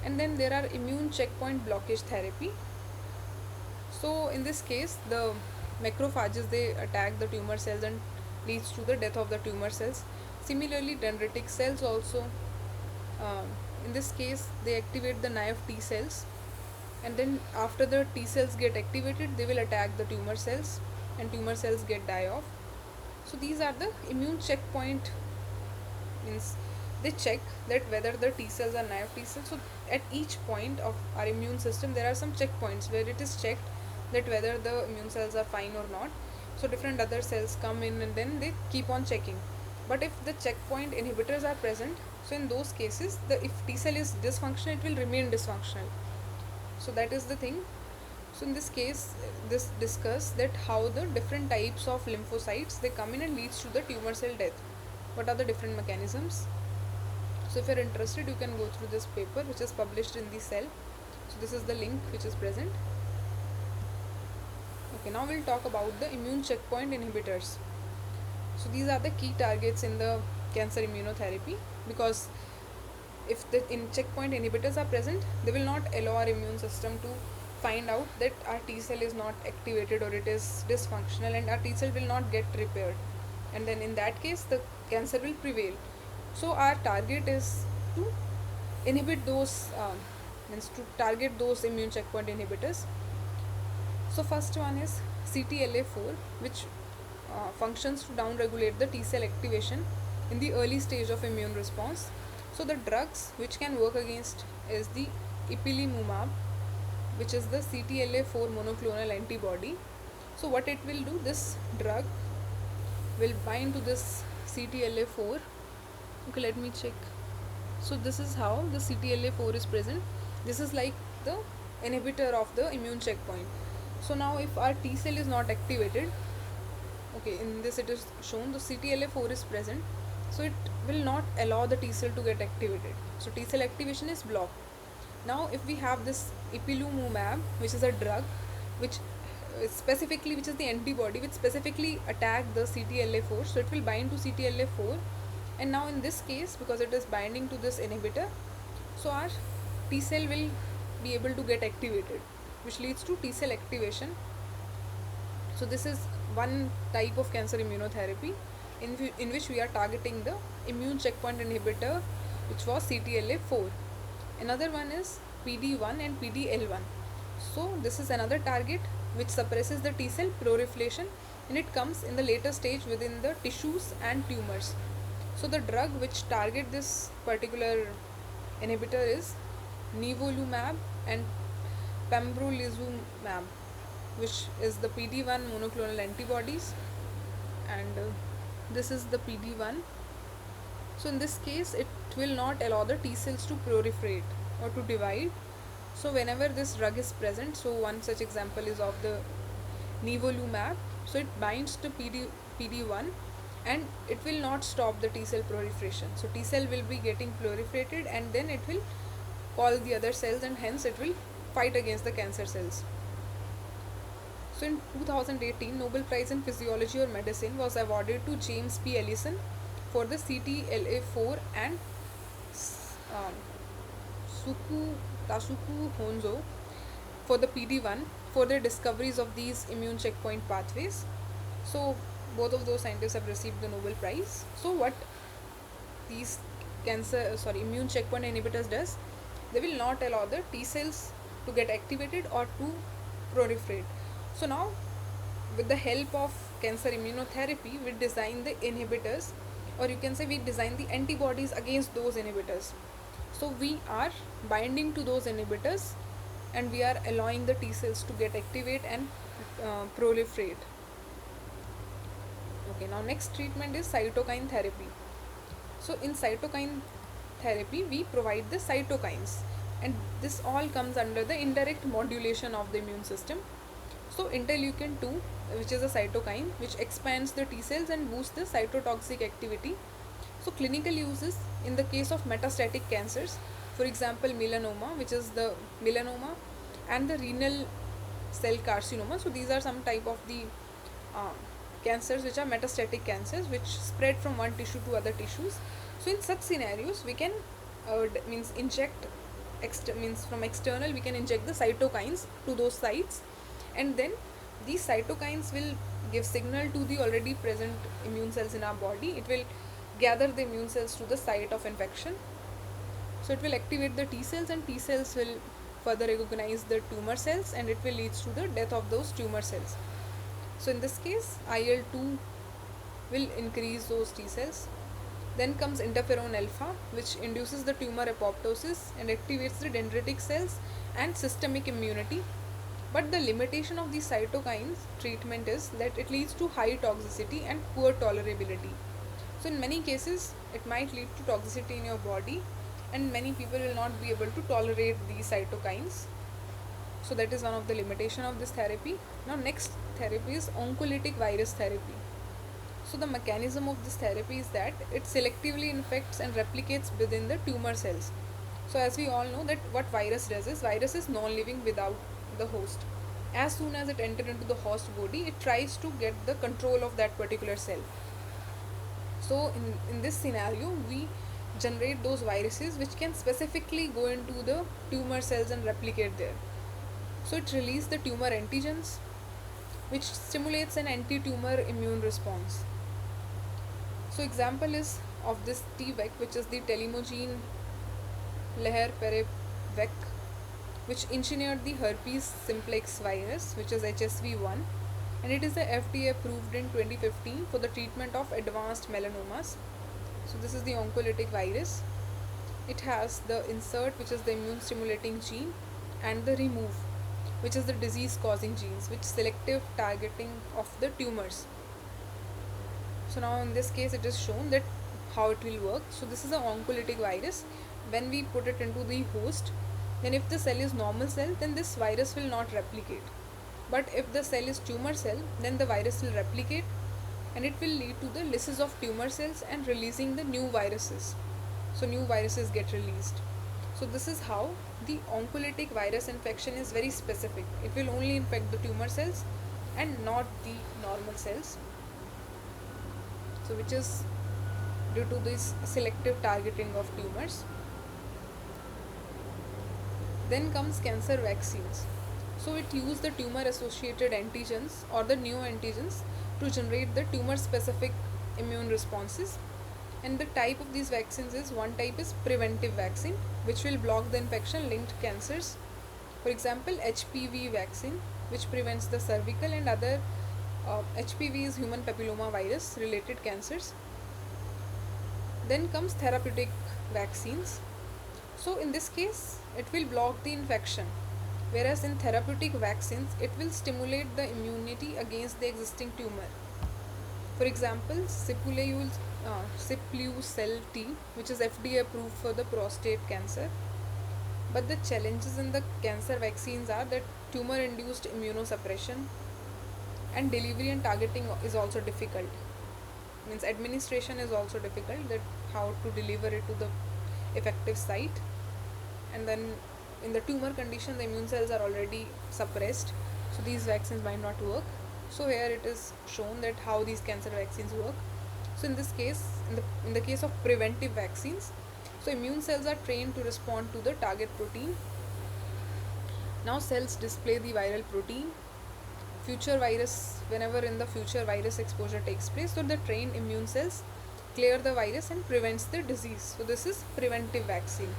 And then there are immune checkpoint blockage therapy. So in this case, the macrophages, they attack the tumor cells and leads to the death of the tumor cells. Similarly, dendritic cells also, um, in this case, they activate the naive T cells, and then after the T cells get activated, they will attack the tumor cells, and tumor cells get die off. So these are the immune checkpoint, means they check that whether the T cells are naive T cells. So at each point of our immune system, there are some checkpoints where it is checked that whether the immune cells are fine or not. So different other cells come in and then they keep on checking. But if the checkpoint inhibitors are present, so in those cases, if T cell is dysfunctional, it will remain dysfunctional. So that is the thing. So in this case, this discuss that how the different types of lymphocytes, they come in and leads to the tumor cell death. What are the different mechanisms? So if you are interested, you can go through this paper which is published in the Cell. So this is the link which is present. Okay, now we'll talk about the immune checkpoint inhibitors. So these are the key targets in the cancer immunotherapy, because if the checkpoint inhibitors are present, they will not allow our immune system to find out that our T cell is not activated or it is dysfunctional, and our T cell will not get repaired, and then in that case the cancer will prevail. So our target is to inhibit those, means to target those immune checkpoint inhibitors. So first one is CTLA4, which functions to downregulate the T cell activation in the early stage of immune response. So the drugs which can work against is the ipilimumab, which is the CTLA4 monoclonal antibody. So what it will do, this drug will bind to this CTLA4. Okay, let me check. So this is how the CTLA4 is present. This is like the inhibitor of the immune checkpoint. So now if our T cell is not activated, okay, in this it is shown the CTLA4 is present, so it will not allow the T cell to get activated. So T cell activation is blocked. Now if we have this ipilimumab, which is a drug which specifically, which is the antibody which specifically attack the CTLA4, so it will bind to CTLA4, and now in this case, because it is binding to this inhibitor, so our T cell will be able to get activated, which leads to T cell activation. So this is one type of cancer immunotherapy in which we are targeting the immune checkpoint inhibitor, which was CTLA4. Another one is PD1 and PDL1. So this is another target which suppresses the T cell proliferation, and it comes in the later stage within the tissues and tumors. So the drug which target this particular inhibitor is nivolumab and pembrolizumab, which is the PD1 monoclonal antibodies, and this is the PD1. So in this case, it will not allow the T cells to proliferate or to divide. So whenever this drug is present, so one such example is of the nivolumab. So it binds to PD1, and it will not stop the T cell proliferation. So T cell will be getting proliferated, and then it will call the other cells, and hence it will fight against the cancer cells. So in 2018, Nobel Prize in Physiology or Medicine was awarded to James P. Ellison for the CTLA4 and Tasuku Honzo for the PD1 for their discoveries of these immune checkpoint pathways. So both of those scientists have received the Nobel Prize. So what these immune checkpoint inhibitors does, they will not allow the T cells to get activated or to proliferate. So now with the help of cancer immunotherapy, we design the inhibitors, or you can say we design the antibodies against those inhibitors. So we are binding to those inhibitors and we are allowing the T cells to get activate and proliferate. Okay, now next treatment is cytokine therapy. So in cytokine therapy, we provide the cytokines, and this all comes under the indirect modulation of the immune system. So interleukin 2, which is a cytokine which expands the T cells and boosts the cytotoxic activity. So clinical uses in the case of metastatic cancers, for example melanoma, which is the melanoma, and the renal cell carcinoma. So these are some type of the uh, cancers which are metastatic cancers which spread from one tissue to other tissues. So in such scenarios we can inject means from external we can inject the cytokines to those sites, and then these cytokines will give signal to the already present immune cells in our body. It will gather the immune cells to the site of infection. So it will activate the T cells, and T cells will further recognize the tumor cells, and it will lead to the death of those tumor cells. So in this case, IL-2 will increase those T cells. Then comes interferon alpha, which induces the tumor apoptosis and activates the dendritic cells and systemic immunity. But the limitation of the cytokines treatment is that it leads to high toxicity and poor tolerability. So in many cases, it might lead to toxicity in your body, and many people will not be able to tolerate these cytokines. So that is one of the limitation of this therapy. Now next therapy is oncolytic virus therapy. So the mechanism of this therapy is that it selectively infects and replicates within the tumor cells. So as we all know that what virus does is, virus is non-living without the host. As soon as it enters into the host body, it tries to get the control of that particular cell. So in this scenario, we generate those viruses which can specifically go into the tumor cells and replicate there. So it releases the tumor antigens, which stimulates an anti-tumor immune response. So example is of this T-VEC, which is the telemogene Leher-Perec-VEC, which engineered the herpes simplex virus, which is HSV1, and it is the FDA approved in 2015 for the treatment of advanced melanomas. So this is the oncolytic virus. It has the insert, which is the immune stimulating gene, and the remove, which is the disease causing genes, which selective targeting of the tumors. So now in this case it is shown that how it will work. So this is an oncolytic virus. When we put it into the host, then if the cell is normal cell, then this virus will not replicate. But if the cell is tumor cell, then the virus will replicate, and it will lead to the lysis of tumor cells and releasing the new viruses. So new viruses get released. So this is how the oncolytic virus infection is very specific. It will only infect the tumor cells and not the normal cells. So which is due to this selective targeting of tumors. Then comes cancer vaccines. So it uses the tumor associated antigens or the neoantigens to generate the tumor specific immune responses. And the type of these vaccines is, one type is preventive vaccine, which will block the infection linked cancers. For example, HPV vaccine, which prevents the cervical and other HPV is human papilloma virus related cancers. Then comes therapeutic vaccines. So in this case, it will block the infection, whereas in therapeutic vaccines, it will stimulate the immunity against the existing tumor. For example, Sipuleucel-T, which is FDA approved for the prostate cancer. But the challenges in the cancer vaccines are that tumor-induced immunosuppression and delivery and targeting is also difficult. Means administration is also difficult, that how to deliver it to the effective site. And then in the tumor condition, the immune cells are already suppressed, so these vaccines might not work. So here it is shown that how these cancer vaccines work. So in this case, in the case of preventive vaccines, So immune cells are trained to respond to the target protein. Now cells display the viral protein. Future virus, whenever in the future virus exposure takes place, so the trained immune cells clear the virus and prevents the disease. So this is preventive vaccine.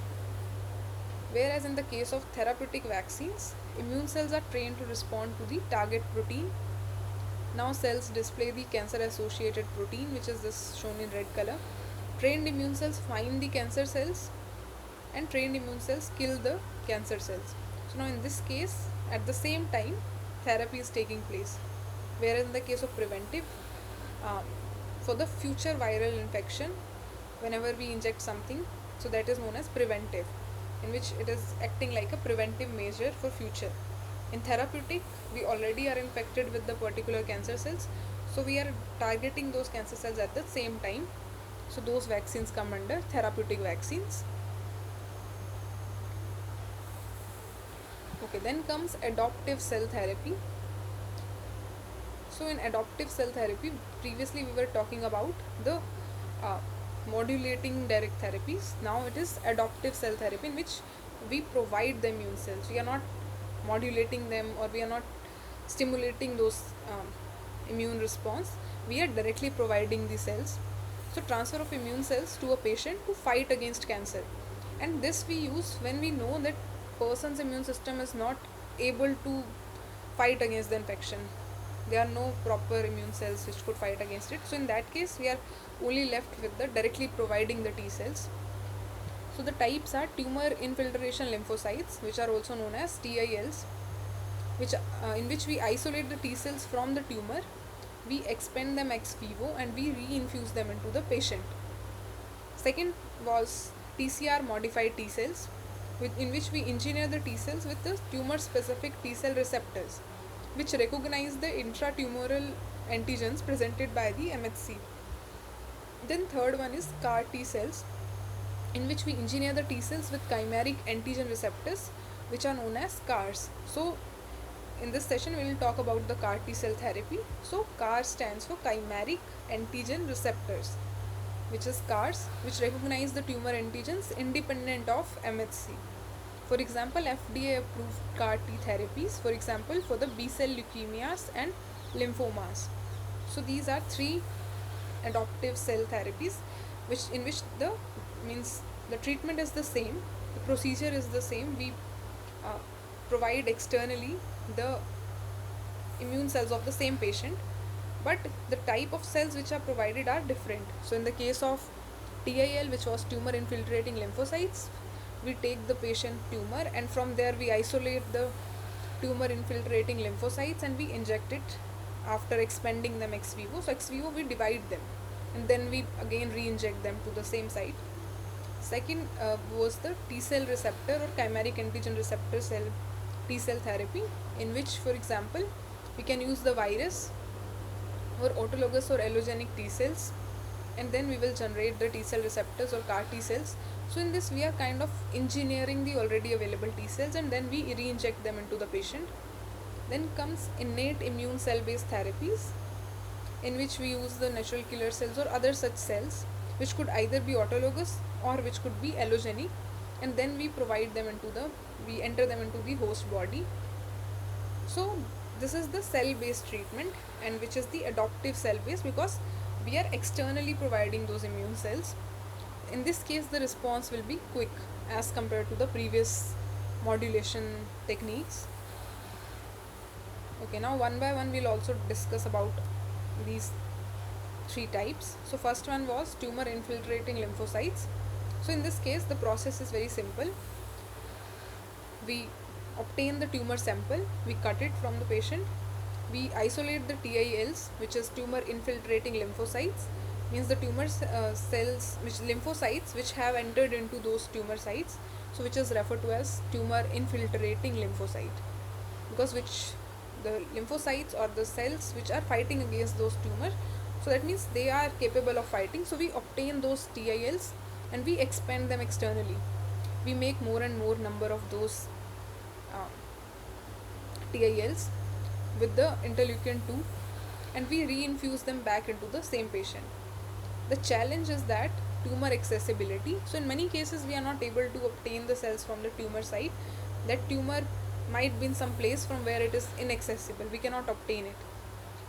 Whereas in the case of therapeutic vaccines, immune cells are trained to respond to the target protein. Now cells display the cancer associated protein, which is this shown in red color. Trained immune cells find the cancer cells and trained immune cells kill the cancer cells. So now in this case, at the same time, therapy is taking place. Whereas in the case of preventive, um, for the future viral infection, whenever we inject something, so that is known as preventive, in which it is acting like a preventive measure for future. In therapeutic, we already are infected with the particular cancer cells, so we are targeting those cancer cells at the same time. So those vaccines come under therapeutic vaccines. Okay, then comes adoptive cell therapy. So in adoptive cell therapy, previously we were talking about the uh, modulating direct therapies. Now it is adoptive cell therapy, in which we provide the immune cells. We are not modulating them, or we are not stimulating those immune response. We are directly providing the cells. So transfer of immune cells to a patient to fight against cancer, and this we use when we know that person's immune system is not able to fight against the infection. There are no proper immune cells which could fight against it. So in that case, we are only left with the directly providing the T cells. So the types are tumor infiltration lymphocytes, which are also known as TILs, which in which we isolate the T cells from the tumor, we expend them ex vivo, and we reinfuse them into the patient. Second was TCR modified T cells, in which we engineer the T cells with the tumor specific T cell receptors, which recognize the intratumoral antigens presented by the MHC. Then third one is CAR T cells, in which we engineer the T cells with chimeric antigen receptors, which are known as CARs. So in this session we will talk about the CAR T cell therapy. So CAR stands for chimeric antigen receptors, which is CARs, which recognize the tumor antigens independent of MHC. For example, FDA approved CAR T therapies, for example, for the B cell leukemias and lymphomas. So these are three adoptive cell therapies, in which the treatment is the same, the procedure is the same. We provide externally the immune cells of the same patient, but the type of cells which are provided are different. So in the case of TIL, which was tumor infiltrating lymphocytes, we take the patient tumor, and from there we isolate the tumor infiltrating lymphocytes and we inject it after expending them ex vivo. So ex vivo we divide them, and then we again re-inject them to the same site. Second was the T cell receptor or chimeric antigen receptor cell T cell therapy, in which, for example, we can use the virus or autologous or allogenic T cells, and then we will generate the T cell receptors or CAR T cells. So in this we are kind of engineering the already available T cells, and then we re-inject them into the patient. Then comes innate immune cell based therapies, in which we use the natural killer cells or other such cells, which could either be autologous or which could be allogenic, and then we enter them into the host body. So this is the cell based treatment, and which is the adoptive cell based, because we are externally providing those immune cells. In this case the response will be quick as compared to the previous modulation techniques. Okay, now one by one we'll also discuss about these three types. So first one was tumor infiltrating lymphocytes. So in this case the process is very simple. We obtain the tumor sample, we cut it from the patient, we isolate the TILs, which is tumor infiltrating lymphocytes, means the tumor cells, which lymphocytes which have entered into those tumor sites, so which is referred to as tumor infiltrating lymphocyte, because which the lymphocytes or the cells which are fighting against those tumors, so that means they are capable of fighting. So we obtain those TILs and we expand them externally. We make more and more number of those TILs with the interleukin 2, and we reinfuse them back into the same patient. The challenge is that tumor accessibility. So in many cases we are not able to obtain the cells from the tumor site. That tumor might be in some place from where it is inaccessible, we cannot obtain it.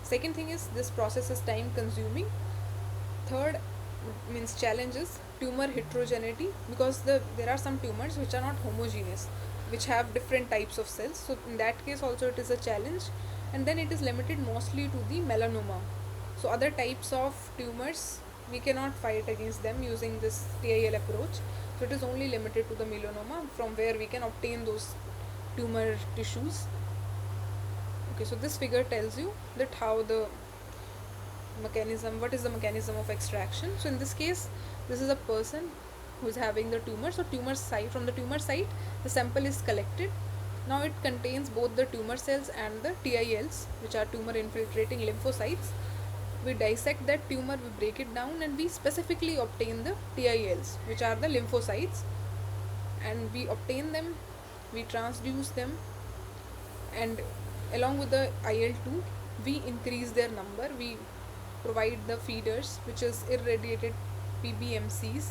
Second thing is this process is time consuming. Third means challenges, tumor heterogeneity, because there are some tumors which are not homogeneous, which have different types of cells, so in that case also it is a challenge. And then it is limited mostly to the melanoma. So other types of tumors we cannot fight against them using this TIL approach, so it is only limited to the melanoma from where we can obtain those tumor tissues. Okay, so this figure tells you that how the mechanism, what is the mechanism of extraction. So in this case, this is a person who is having the tumor. So tumor site, from the tumor site the sample is collected. Now it contains both the tumor cells and the TILs, which are tumor infiltrating lymphocytes. We dissect that tumor, we break it down, and we specifically obtain the TILs, which are the lymphocytes, and we obtain them, we transduce them, and along with the IL-2 we increase their number. We provide the feeders, which is irradiated PBMCs,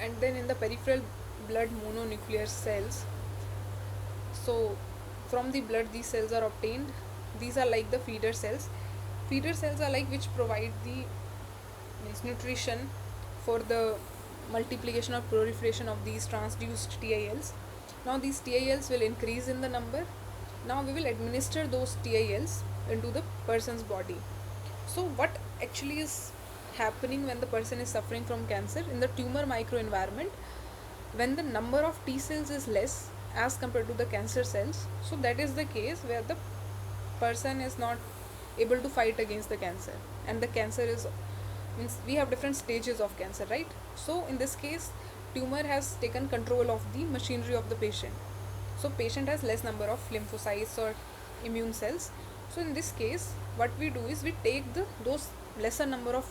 and then in the peripheral blood mononuclear cells. So from the blood these cells are obtained. These are like the feeder cells. Feeder cells are like which provide the nutrition for the multiplication or proliferation of these transduced TILs. Now these TILs will increase in the number. Now we will administer those TILs into the person's body. So what actually is happening when the person is suffering from cancer in the tumor microenvironment, when the number of T cells is less as compared to the cancer cells, so that is the case where the person is not able to fight against the cancer, and the cancer is, means we have different stages of cancer, right? So in this case tumor has taken control of the machinery of the patient. So patient has less number of lymphocytes or immune cells. So in this case what we do is we take those lesser number of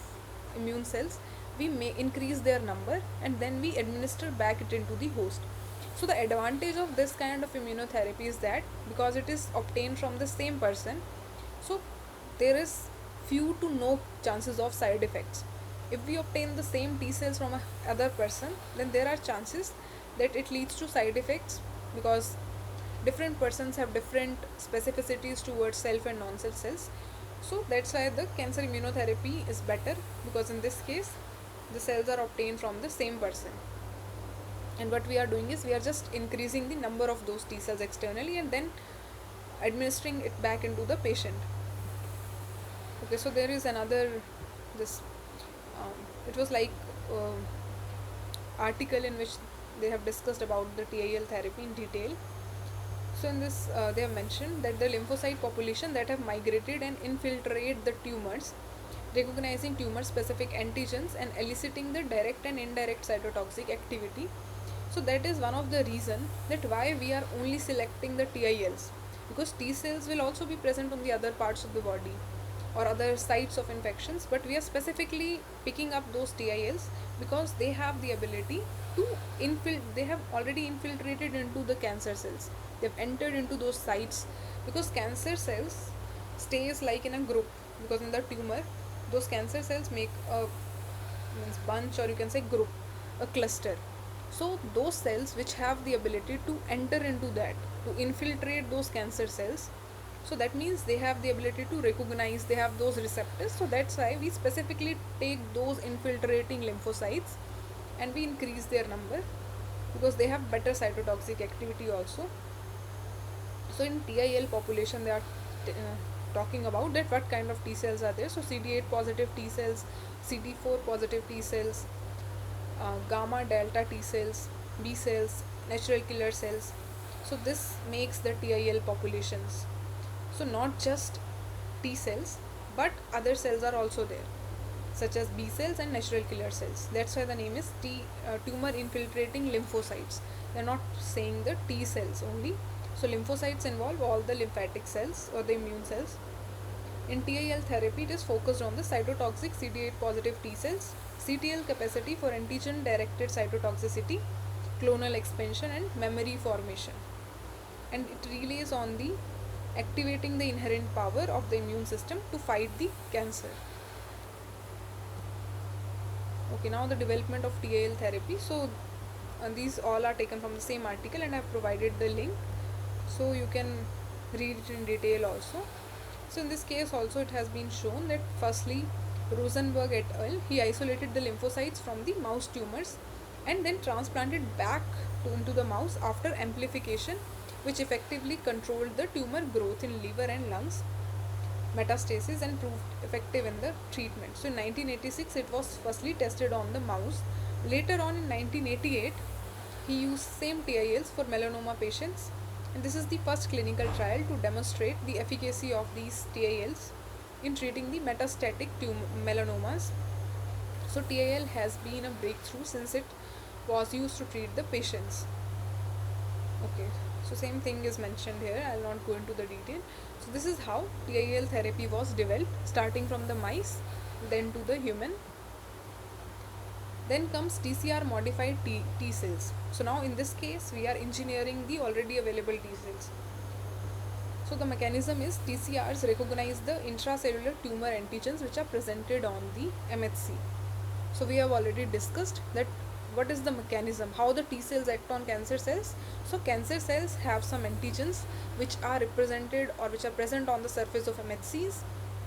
immune cells, we may increase their number, and then we administer back it into the host. So the advantage of this kind of immunotherapy is that because it is obtained from the same person, so there is few to no chances of side effects. If we obtain the same T cells from a other person, then there are chances that it leads to side effects, because different persons have different specificities towards self and non-self cells. So that's why the cancer immunotherapy is better, because in this case the cells are obtained from the same person, and what we are doing is we are just increasing the number of those T cells externally and then administering it back into the patient. Okay, so there is another this it was like article in which they have discussed about the TIL therapy in detail. So in this they have mentioned that the lymphocyte population that have migrated and infiltrate the tumors, recognizing tumor specific antigens and eliciting the direct and indirect cytotoxic activity. So that is one of the reason that why we are only selecting the TILs, because T cells will also be present on the other parts of the body or other sites of infections, but we are specifically picking up those TILs because they have the ability to they have already infiltrated into the cancer cells, they have entered into those sites, because cancer cells stays like in a group, because in the tumor those cancer cells make a bunch, or you can say group, a cluster. So those cells which have the ability to enter into that, to infiltrate those cancer cells, so that means they have the ability to recognize, they have those receptors. So that's why we specifically take those infiltrating lymphocytes and we increase their number, because they have better cytotoxic activity also. So in TIL population they are talking about that what kind of T cells are there. So CD8 positive T cells, CD4 positive T cells, gamma delta T cells, B cells, natural killer cells. So this makes the TIL populations. So not just T cells, but other cells are also there, such as B cells and natural killer cells. That's why the name is tumor infiltrating lymphocytes. They're not saying the T cells only. So lymphocytes involve all the lymphatic cells or the immune cells. In TIL therapy, it is focused on the cytotoxic CD8 positive T cells, CTL capacity for antigen directed cytotoxicity, clonal expansion and memory formation. And it relies on the activating the inherent power of the immune system to fight the cancer. Okay, now the development of TAL therapy. So these all are taken from the same article, and I have provided the link, so you can read it in detail also. So in this case also it has been shown that firstly Rosenberg et al. He isolated the lymphocytes from the mouse tumors and then transplanted back into the mouse after amplification, which effectively controlled the tumor growth in liver and lungs metastasis and proved effective in the treatment. So in 1986 it was firstly tested on the mouse. Later on in 1988 he used same TILs for melanoma patients, and this is the first clinical trial to demonstrate the efficacy of these TILs in treating the metastatic melanomas. So TIL has been a breakthrough since it was used to treat the patients. Okay, so same thing is mentioned here. I'll not go into the detail. So this is how TIL therapy was developed, starting from the mice, then to the human. Then comes TCR modified T cells. So now in this case we are engineering the already available T cells. So the mechanism is TCRs recognize the intracellular tumor antigens which are presented on the MHC. So we have already discussed that what is the mechanism, how the T cells act on cancer cells. So cancer cells have some antigens which are represented or which are present on the surface of MHCs.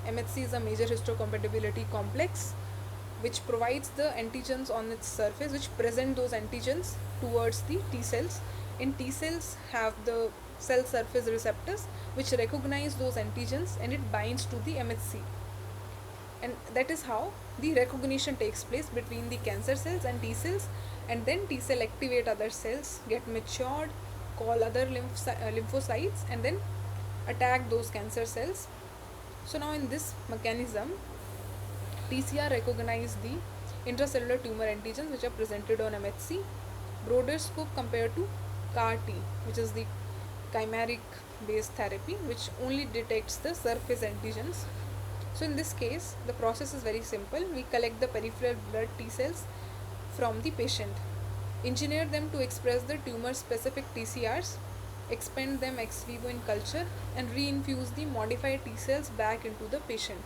MHC is a major histocompatibility complex which provides the antigens on its surface which present those antigens towards the T cells. And T cells have the cell surface receptors which recognize those antigens and it binds to the MHC, and that is how the recognition takes place between the cancer cells and T cells. And then T cell activate other cells, get matured, call other lymphocytes, and then attack those cancer cells. So now in this mechanism TCR recognize the intracellular tumor antigens which are presented on MHC, broader scope compared to CAR T, which is the chimeric based therapy which only detects the surface antigens. So in this case the process is very simple. We collect the peripheral blood T cells from the patient, engineer them to express the tumor specific TCRs, expand them ex vivo in culture, and reinfuse the modified T cells back into the patient.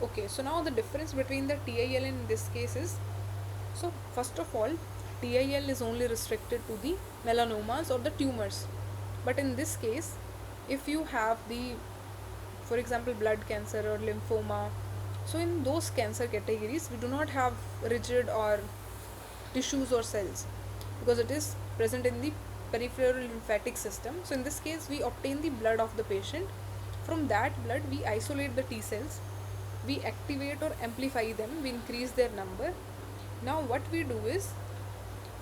Okay, so now the difference between the TIL in this case is, so first of all TIL is only restricted to the melanomas or the tumors, but in this case if you have the, for example, blood cancer or lymphoma, so in those cancer categories we do not have rigid or tissues or cells because it is present in the peripheral lymphatic system. So in this case we obtain the blood of the patient. From that blood we isolate the T cells, we activate or amplify them, we increase their number. Now what we do is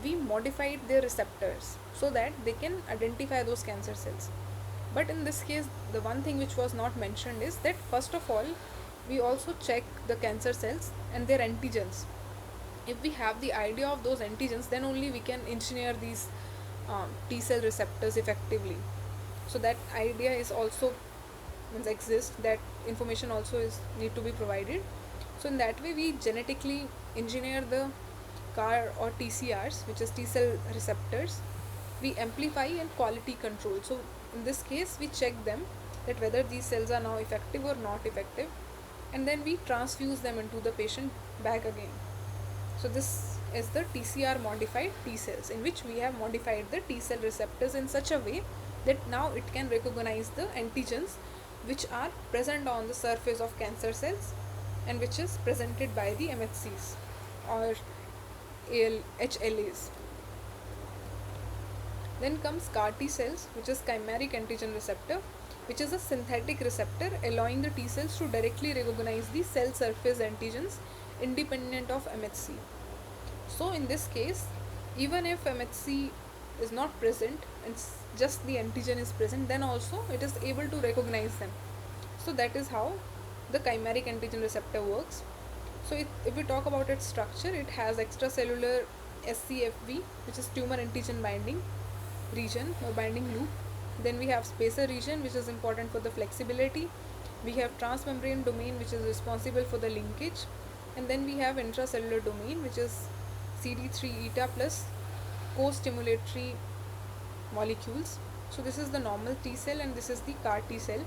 we modified their receptors so that they can identify those cancer cells. But in this case the one thing which was not mentioned is that first of all we also check the cancer cells and their antigens. If we have the idea of those antigens, then only we can engineer these T cell receptors effectively. So that idea is also exists, that information also is need to be provided. So in that way we genetically engineer the CAR or TCRs, which is T cell receptors. We amplify and quality control. So in this case we check them that whether these cells are now effective or not effective, and then we transfuse them into the patient back again. So this is the TCR modified T cells, in which we have modified the T cell receptors in such a way that now it can recognize the antigens which are present on the surface of cancer cells and which is presented by the MHCs or HLAs. Then comes CAR T cells, which is chimeric antigen receptor, which is a synthetic receptor allowing the T cells to directly recognize the cell surface antigens independent of MHC. So in this case, even if MHC is not present and just the antigen is present, then also it is able to recognize them. So that is how the chimeric antigen receptor works. So if we talk about its structure, it has extracellular SCFB, which is tumor antigen binding region or binding loop. Then we have spacer region, which is important for the flexibility. We have transmembrane domain, which is responsible for the linkage. And then we have intracellular domain, which is CD3 eta plus co-stimulatory molecules. So this is the normal T cell and this is the CAR T cell.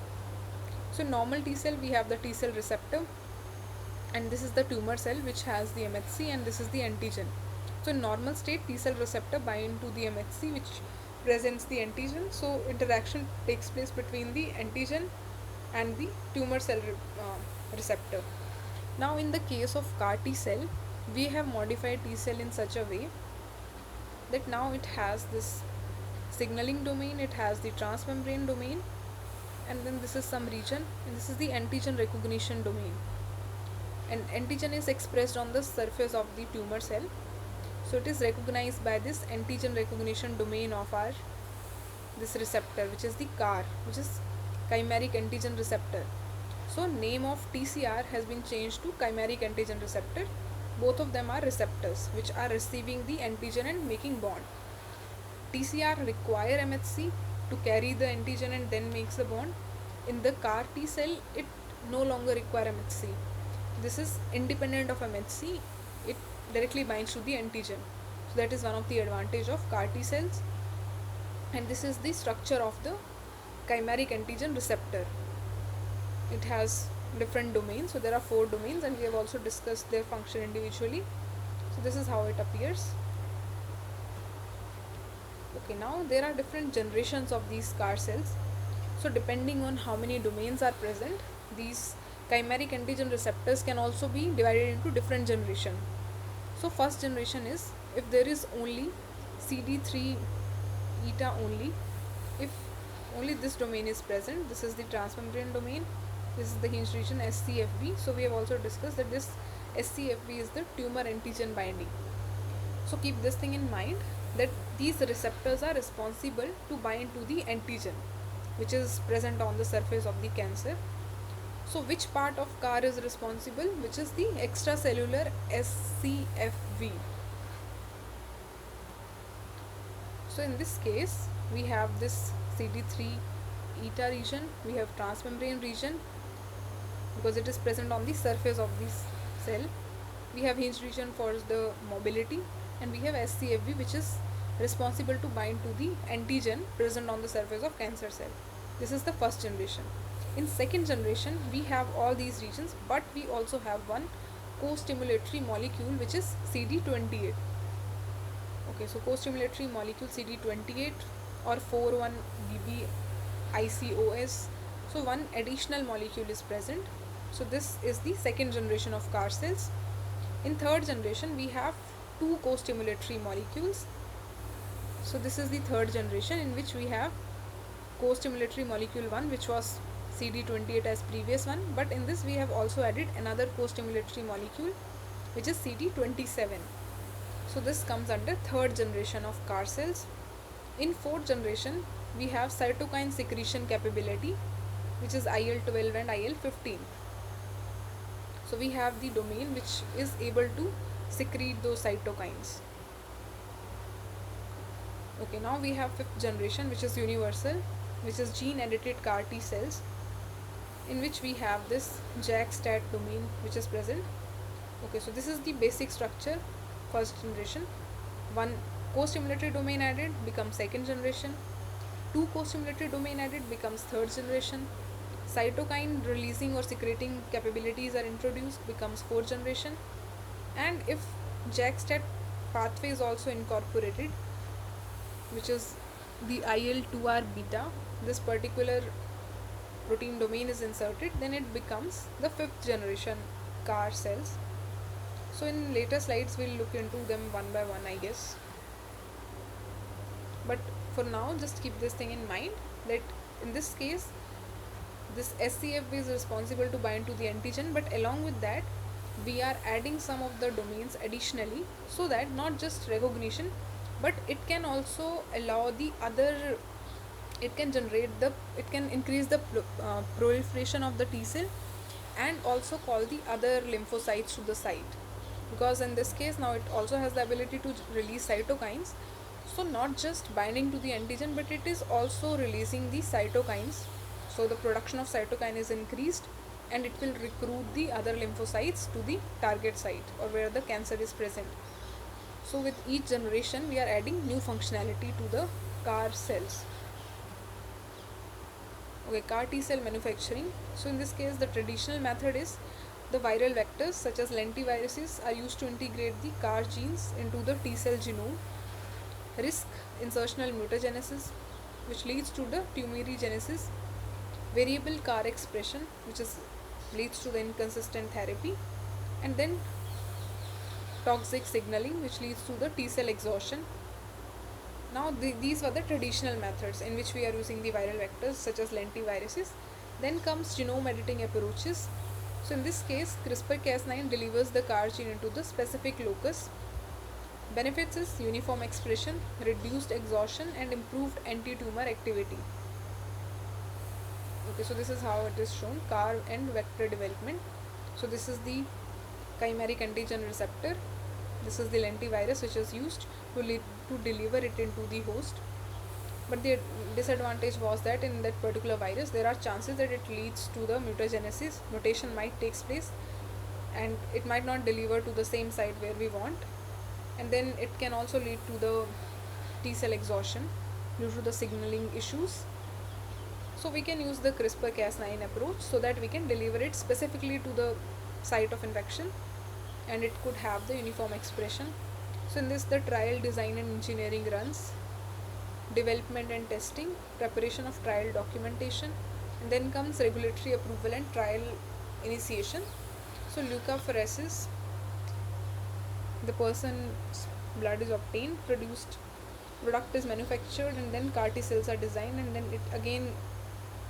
So normal T cell we have the T cell receptor, and this is the tumor cell which has the MHC, and this is the antigen. So in normal state, T cell receptor bind to the MHC which presents the antigen. So interaction takes place between the antigen and the tumor cell receptor. Now in the case of CAR T cell, we have modified T cell in such a way that now it has this signaling domain, it has the transmembrane domain, and then this is some region, and this is the antigen recognition domain. And antigen is expressed on the surface of the tumor cell, so it is recognized by this antigen recognition domain of our this receptor, which is the CAR, which is chimeric antigen receptor. So name of TCR has been changed to chimeric antigen receptor. Both of them are receptors which are receiving the antigen and making bond. TCR require MHC to carry the antigen and then makes the bond. In the CAR T cell, it no longer require MHC. This is independent of MHC. It directly binds to the antigen. So that is one of the advantage of CAR T cells. And this is the structure of the chimeric antigen receptor. It has different domains, so there are 4 domains, and we have also discussed their function individually. So this is how it appears. Okay, now there are different generations of these CAR cells. So depending on how many domains are present, these chimeric antigen receptors can also be divided into different generation. So first generation is if there is only CD3 eta only, if only this domain is present. This is the transmembrane domain, this is the hinge region SCFB. So we have also discussed that this SCFB is the tumor antigen binding. So keep this thing in mind, that these receptors are responsible to bind to the antigen which is present on the surface of the cancer. So which part of CAR is responsible? Which is the extracellular SCFV. So in this case, we have this CD3 eta region, we have transmembrane region because it is present on the surface of this cell. We have hinge region for the mobility, and we have SCFV which is responsible to bind to the antigen present on the surface of cancer cell. This is the first generation. In second generation, we have all these regions, but we also have one co-stimulatory molecule which is CD28. Okay, so co-stimulatory molecule CD28 or 41BB-ICOS. So one additional molecule is present. So this is the second generation of CAR cells. In third generation, we have 2 co-stimulatory molecules. So this is the third generation in which we have co-stimulatory molecule 1, which was CD28 as previous one, but in this we have also added another co-stimulatory molecule which is CD27. So this comes under third generation of CAR cells. In fourth generation, we have cytokine secretion capability, which is IL-12 and IL-15. So we have the domain which is able to secrete those cytokines. Okay, now we have fifth generation, which is universal, which is gene edited CAR T cells, in which we have this JAK-STAT domain which is present. Okay, so this is the basic structure. First generation, one co-stimulatory domain added becomes second generation, 2 co-stimulatory domain added becomes third generation, cytokine releasing or secreting capabilities are introduced becomes fourth generation, and if JAK-STAT pathway is also incorporated, which is the IL-2R beta, this particular protein domain is inserted, then it becomes the fifth generation CAR cells. So in later slides we'll look into them one by one, I guess. But for now, just keep this thing in mind, that in this case this SCFB is responsible to bind to the antigen, but along with that we are adding some of the domains additionally, so that not just recognition, but it can also allow the other, it can increase the proliferation of the T cell and also call the other lymphocytes to the site, because in this case now it also has the ability to release cytokines. So not just binding to the antigen, but it is also releasing the cytokines. So the production of cytokine is increased and it will recruit the other lymphocytes to the target site or where the cancer is present. So with each generation we are adding new functionality to the CAR cells. Okay, CAR T cell manufacturing. So in this case the traditional method is The viral vectors such as lentiviruses are used to integrate the CAR genes into the T cell genome, risk insertional mutagenesis, which leads to the tumorigenesis, variable CAR expression, which is leads to the inconsistent therapy, and then toxic signaling, which leads to the T cell exhaustion. Now, these were the traditional methods in which we are using the viral vectors such as lentiviruses. Then comes genome editing approaches. So, in this case, CRISPR-Cas9 delivers the CAR gene into the specific locus. Benefits is uniform expression, reduced exhaustion, and improved anti-tumor activity. Okay, so this is how it is shown, CAR and vector development. So this is the chimeric antigen receptor. This is the lentivirus which is used to deliver it into the host. But the disadvantage was that in that particular virus, there are chances that it leads to the mutagenesis. Mutation might take place and it might not deliver to the same site where we want. And then it can also lead to the T cell exhaustion due to the signaling issues. So we can use the CRISPR-Cas9 approach so that we can deliver it specifically to the site of infection and it could have the uniform expression. So in this, the trial design and engineering runs, development and testing, preparation of trial documentation, and then comes regulatory approval and trial initiation. So leukapheresis, the person's blood is obtained, product is manufactured, and then CAR T cells are designed, and then it again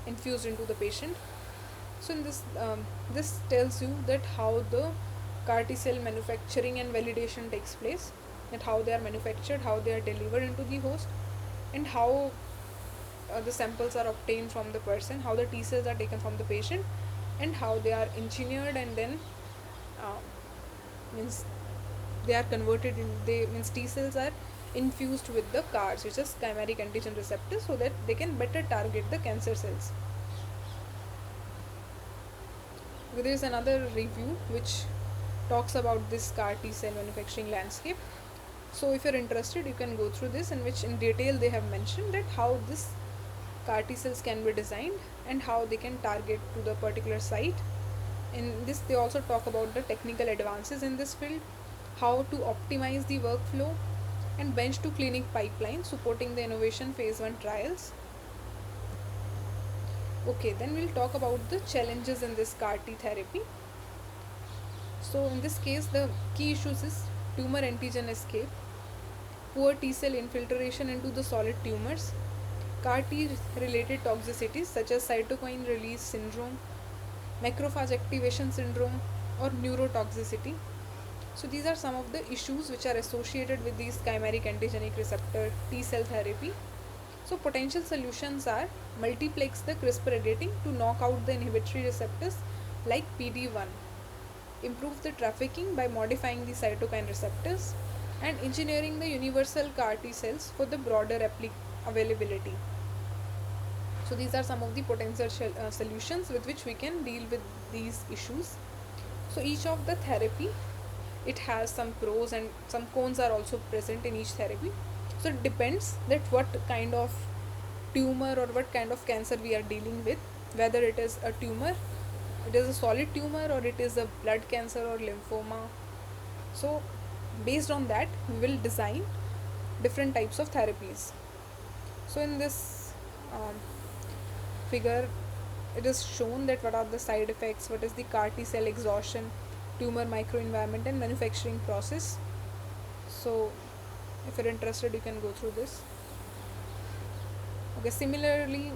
infused into the patient. So in this, this tells you that how the CAR T cell manufacturing and validation takes place, that how they are manufactured, how they are delivered into the host, and how the samples are obtained from the person, how the T cells are taken from the patient, and how they are engineered and then means they are converted in, they means T cells are infused with the CARs, which is chimeric antigen receptors, so that they can better target the cancer cells. There is another review which talks about this CAR T cell manufacturing landscape. So if you're interested, you can go through this, in which in detail they have mentioned that how this CAR T cells can be designed and how they can target to the particular site. In this, they also talk about the technical advances in this field, how to optimize the workflow, and bench to clinic pipeline supporting the innovation phase 1 trials. Okay, then we'll talk about the challenges in this CAR T therapy. So in this case, the key issues is tumor antigen escape, poor T cell infiltration into the solid tumors, CAR T related toxicities such as cytokine release syndrome, macrophage activation syndrome, or neurotoxicity. So these are some of the issues which are associated with these chimeric antigenic receptor T cell therapy. So potential solutions are multiplex the CRISPR editing to knock out the inhibitory receptors like PD1, improve the trafficking by modifying the cytokine receptors, and engineering the universal CAR T cells for the broader availability. So these are some of the potential solutions with which we can deal with these issues. So each of the therapy, it has some pros and some cons are also present in each therapy. So it depends that what kind of tumor or what kind of cancer we are dealing with, whether it is a tumor, it is a solid tumor, or it is a blood cancer or lymphoma. So based on that, we will design different types of therapies. So in this figure, it is shown that what are the side effects, what is the CAR T cell exhaustion, tumor microenvironment, and manufacturing process. So if you're interested, you can go through this. Okay, similarly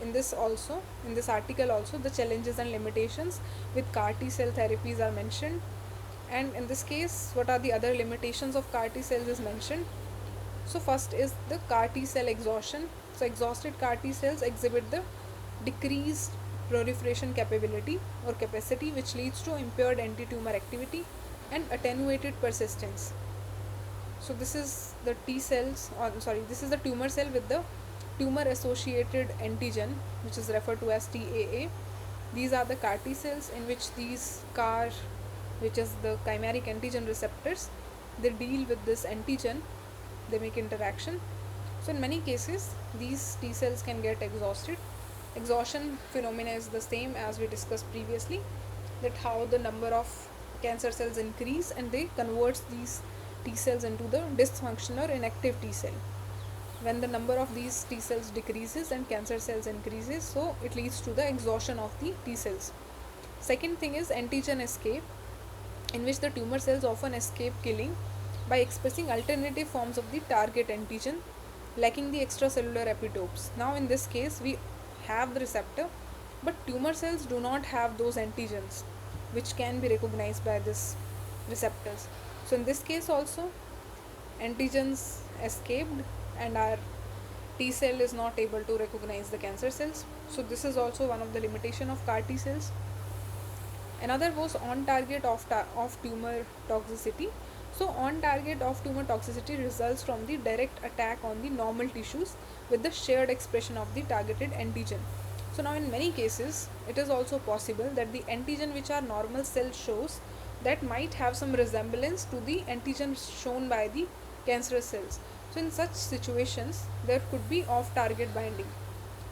in this article also, the challenges and limitations with CAR T cell therapies are mentioned, and in this case, what are the other limitations of CAR T cells is mentioned. So first is the CAR T cell exhaustion. So exhausted CAR T cells exhibit the decreased proliferation capability or capacity, which leads to impaired anti-tumor activity and attenuated persistence. So this is the this is the tumor cell with the tumor associated antigen, which is referred to as TAA. These are the CAR T cells in which these CAR, which is the chimeric antigen receptors, they deal with this antigen, they make interaction. So in many cases, these T cells can get exhausted. Exhaustion phenomena is the same as we discussed previously. that how the number of cancer cells increase and they converts these T cells into the dysfunctional or inactive T cell. When the number of these T cells decreases and cancer cells increases, so it leads to the exhaustion of the T cells. Second thing is antigen escape, in which the tumor cells often escape killing by expressing alternative forms of the target antigen lacking the extracellular epitopes. Now in this case we have the receptor, but tumor cells do not have those antigens which can be recognized by this receptors. So in this case also antigens escaped and our T cell is not able to recognize the cancer cells. So this is also one of the limitation of CAR T cells. Another was on target of tumor toxicity. So on target of tumor toxicity results from the direct attack on the normal tissues with the shared expression of the targeted antigen. So now in many cases it is also possible that the antigen which our normal cell shows that might have some resemblance to the antigen shown by the cancerous cells. So in such situations there could be off target binding.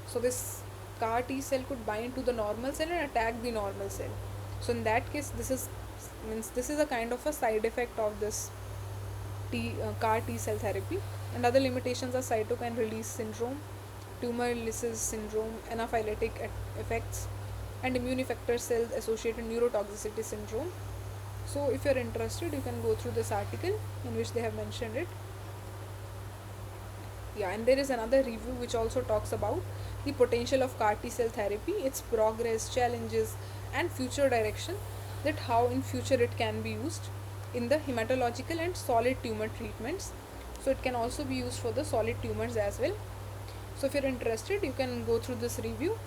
So this CAR T cell could bind to the normal cell and attack the normal cell. So in that case this is a kind of a side effect of this CAR T cell therapy. And other limitations are cytokine release syndrome, tumor lysis syndrome, anaphylaxis effects, and immune effector cells associated neurotoxicity syndrome. So if you are interested you can go through this article in which they have mentioned it. Yeah, and there is another review which also talks about the potential of CAR T cell therapy, its progress, challenges, and future direction, that how in future it can be used in the hematological and solid tumor treatments. So it can also be used for the solid tumors as well. So if you're interested you can go through this review.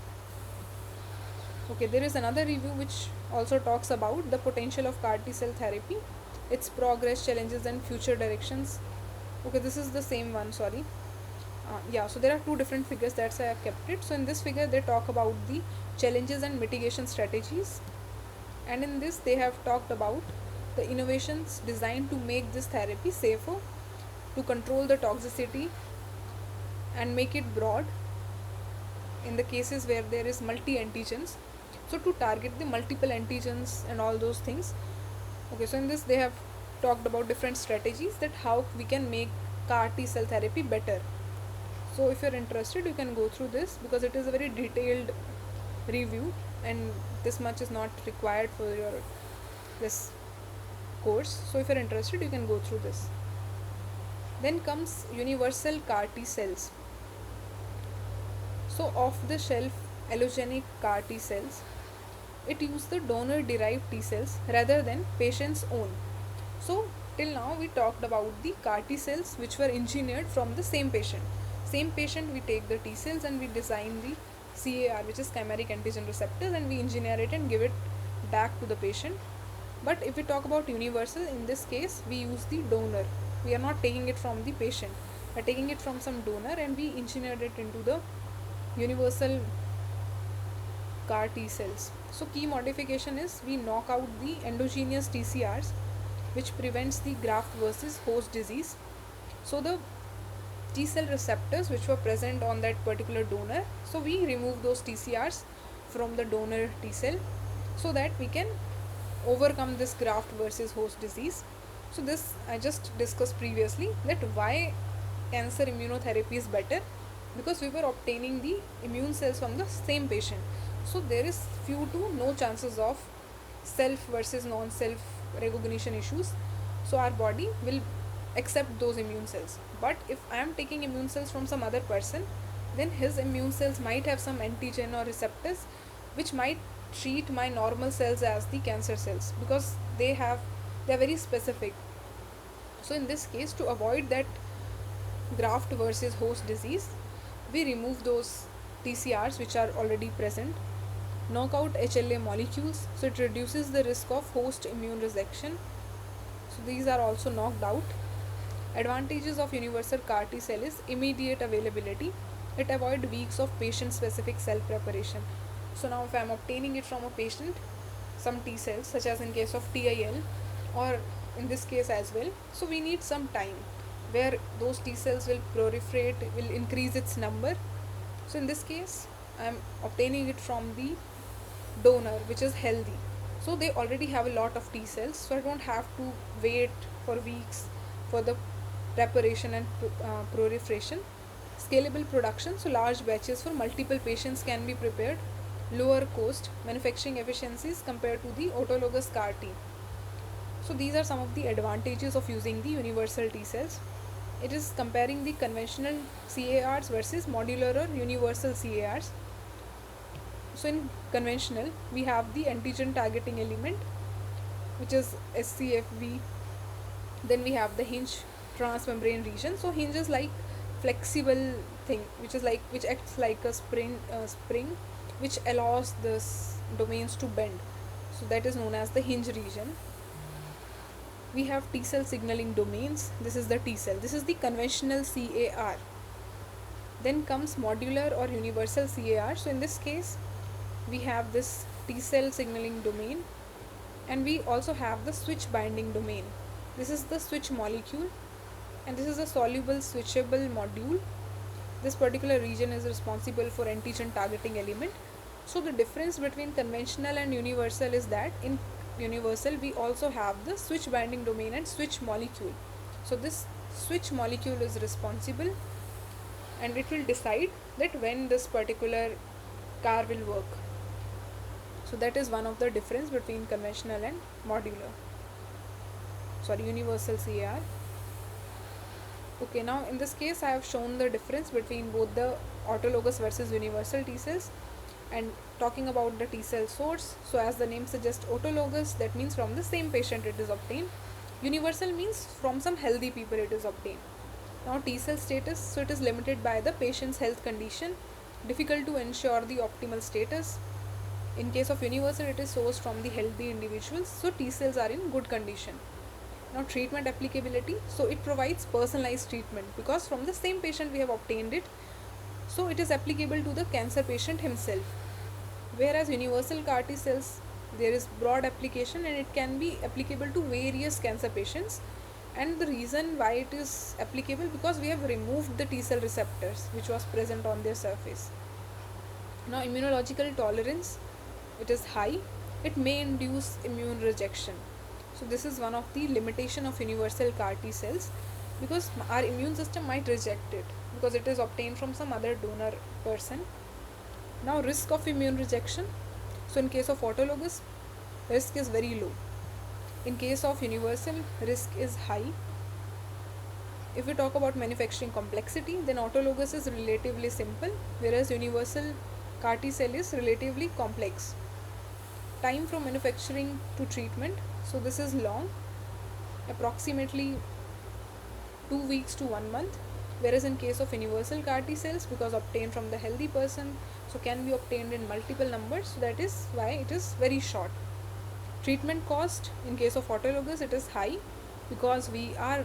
Okay, there is another review which also talks about the potential of CAR T cell therapy, its progress, challenges, and future directions. Okay, this is the same one, sorry. Yeah, so there are two different figures, that's why I have kept it. So in this figure they talk about the challenges and mitigation strategies, and in this they have talked about the innovations designed to make this therapy safer, to control the toxicity and make it broad in the cases where there is multi antigens, so to target the multiple antigens and all those things. Okay, so in this they have talked about different strategies that how we can make CAR T cell therapy better. So if you're interested you can go through this because it is a very detailed review and this much is not required for your this course. So if you're interested you can go through this. Then comes universal CAR T cells. So off the shelf allogenic CAR T cells, it uses the donor derived T cells rather than patient's own. So till now we talked about the CAR T cells which were engineered from the same patient. Same patient we take the T cells and we design the CAR, which is chimeric antigen receptors, and we engineer it and give it back to the patient. But if we talk about universal, in this case we use the donor. We are not taking it from the patient, we are taking it from some donor and we engineered it into the universal CAR T cells. So key modification is we knock out the endogenous TCRs which prevents the graft versus host disease. So the T cell receptors which were present on that particular donor, so we remove those TCRs from the donor T cell so that we can overcome this graft versus host disease. So this I just discussed previously, that why cancer immunotherapy is better, because we were obtaining the immune cells from the same patient. So there is few to no chances of self versus non-self recognition issues. So our body will accept those immune cells. But if I am taking immune cells from some other person, then his immune cells might have some antigen or receptors which might treat my normal cells as the cancer cells because they are very specific. So in this case, to avoid that graft versus host disease, we remove those TCRs which are already present, knock out HLA molecules, so it reduces the risk of host immune rejection. So these are also knocked out. Advantages of universal CAR T cell is immediate availability. It avoids weeks of patient specific cell preparation. So now if I am obtaining it from a patient, some T cells such as in case of TIL or in this case as well, so we need some time where those T cells will proliferate, will increase its number. So in this case I am obtaining it from the donor which is healthy. So they already have a lot of T cells, so I don't have to wait for weeks for the preparation and proliferation. Scalable production, so large batches for multiple patients can be prepared. Lower cost manufacturing efficiencies compared to the autologous CAR T. So these are some of the advantages of using the universal T cells. It is comparing the conventional CARs versus modular or universal CARs. So in conventional, we have the antigen targeting element, which is SCFB. Then we have the hinge transmembrane region. So hinge is like flexible thing, which acts like a spring, which allows this domains to bend. So that is known as the hinge region. We have T cell signaling domains. This is the T cell. This is the conventional CAR. Then comes modular or universal CAR. So in this case, we have this T cell signaling domain, and we also have the switch binding domain. This is the switch molecule, and this is a soluble switchable module. This particular region is responsible for antigen targeting element. So the difference between conventional and universal is that in universal we also have the switch binding domain and switch molecule. So this switch molecule is responsible, and it will decide that when this particular CAR will work. So that is one of the difference between conventional and universal CAR. Okay, now in this case I have shown the difference between both the autologous versus universal T cells. And talking about the T cell source, so as the name suggests, autologous, that means from the same patient it is obtained. Universal means from some healthy people it is obtained. Now T cell status, so it is limited by the patient's health condition, difficult to ensure the optimal status. In case of universal, it is sourced from the healthy individuals, so T cells are in good condition. Now treatment applicability, so it provides personalized treatment because from the same patient we have obtained it, so it is applicable to the cancer patient himself. Whereas universal CAR T cells, there is broad application and it can be applicable to various cancer patients. And the reason why it is applicable, because we have removed the T cell receptors which was present on their surface. Now immunological tolerance, it is high, it may induce immune rejection. So this is one of the limitation of universal CAR T cells, because our immune system might reject it because it is obtained from some other donor person. Now risk of immune rejection, so in case of autologous, risk is very low. In case of universal, risk is high. If we talk about manufacturing complexity, then autologous is relatively simple, whereas universal CAR T cell is relatively complex. Time from manufacturing to treatment, so this is long, approximately 2 weeks to 1 month, whereas in case of universal CAR T cells, because obtained from the healthy person, so can be obtained in multiple numbers, so that is why it is very short. Treatment cost, in case of autologous, it is high because we are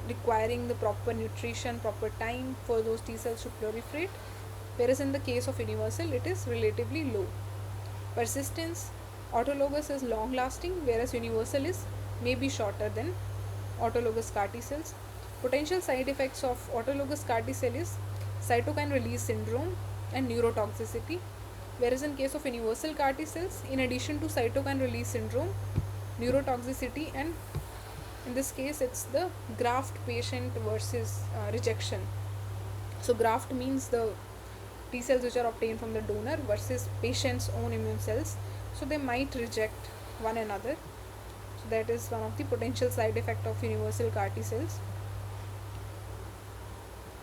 requiring the proper nutrition, proper time for those T cells to proliferate, whereas in the case of universal, it is relatively low. Persistence, autologous is long lasting, whereas universal is maybe shorter than autologous CAR T cells. Potential side effects of autologous CAR T cell is cytokine release syndrome and neurotoxicity, whereas in case of universal CAR T cells, in addition to cytokine release syndrome, neurotoxicity, and in this case it's the graft patient versus rejection. So graft means the T cells which are obtained from the donor versus patient's own immune cells, so they might reject one another. So that is one of the potential side effect of universal CAR T cells.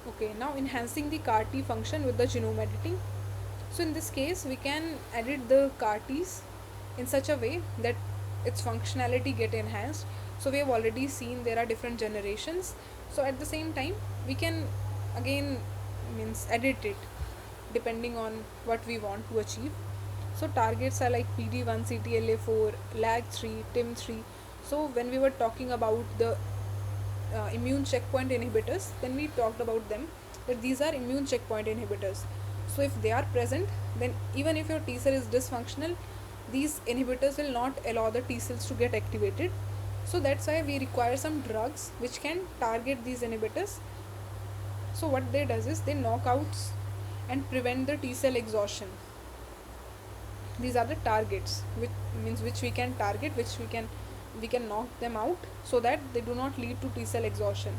Okay, now enhancing the CAR T function with the genome editing. So in this case, we can edit the CAR Ts in such a way that its functionality get enhanced. So we have already seen there are different generations. So at the same time, we can again edit it depending on what we want to achieve. So targets are like PD1, CTLA4, LAG3, TIM3. So when we were talking about the immune checkpoint inhibitors, then we talked about them, that these are immune checkpoint inhibitors. So if they are present, then even if your T cell is dysfunctional, these inhibitors will not allow the T cells to get activated. So that's why we require some drugs which can target these inhibitors. So what they does is they knock out and prevent the T cell exhaustion. These are the targets, which we can target, which we can knock them out so that they do not lead to T cell exhaustion.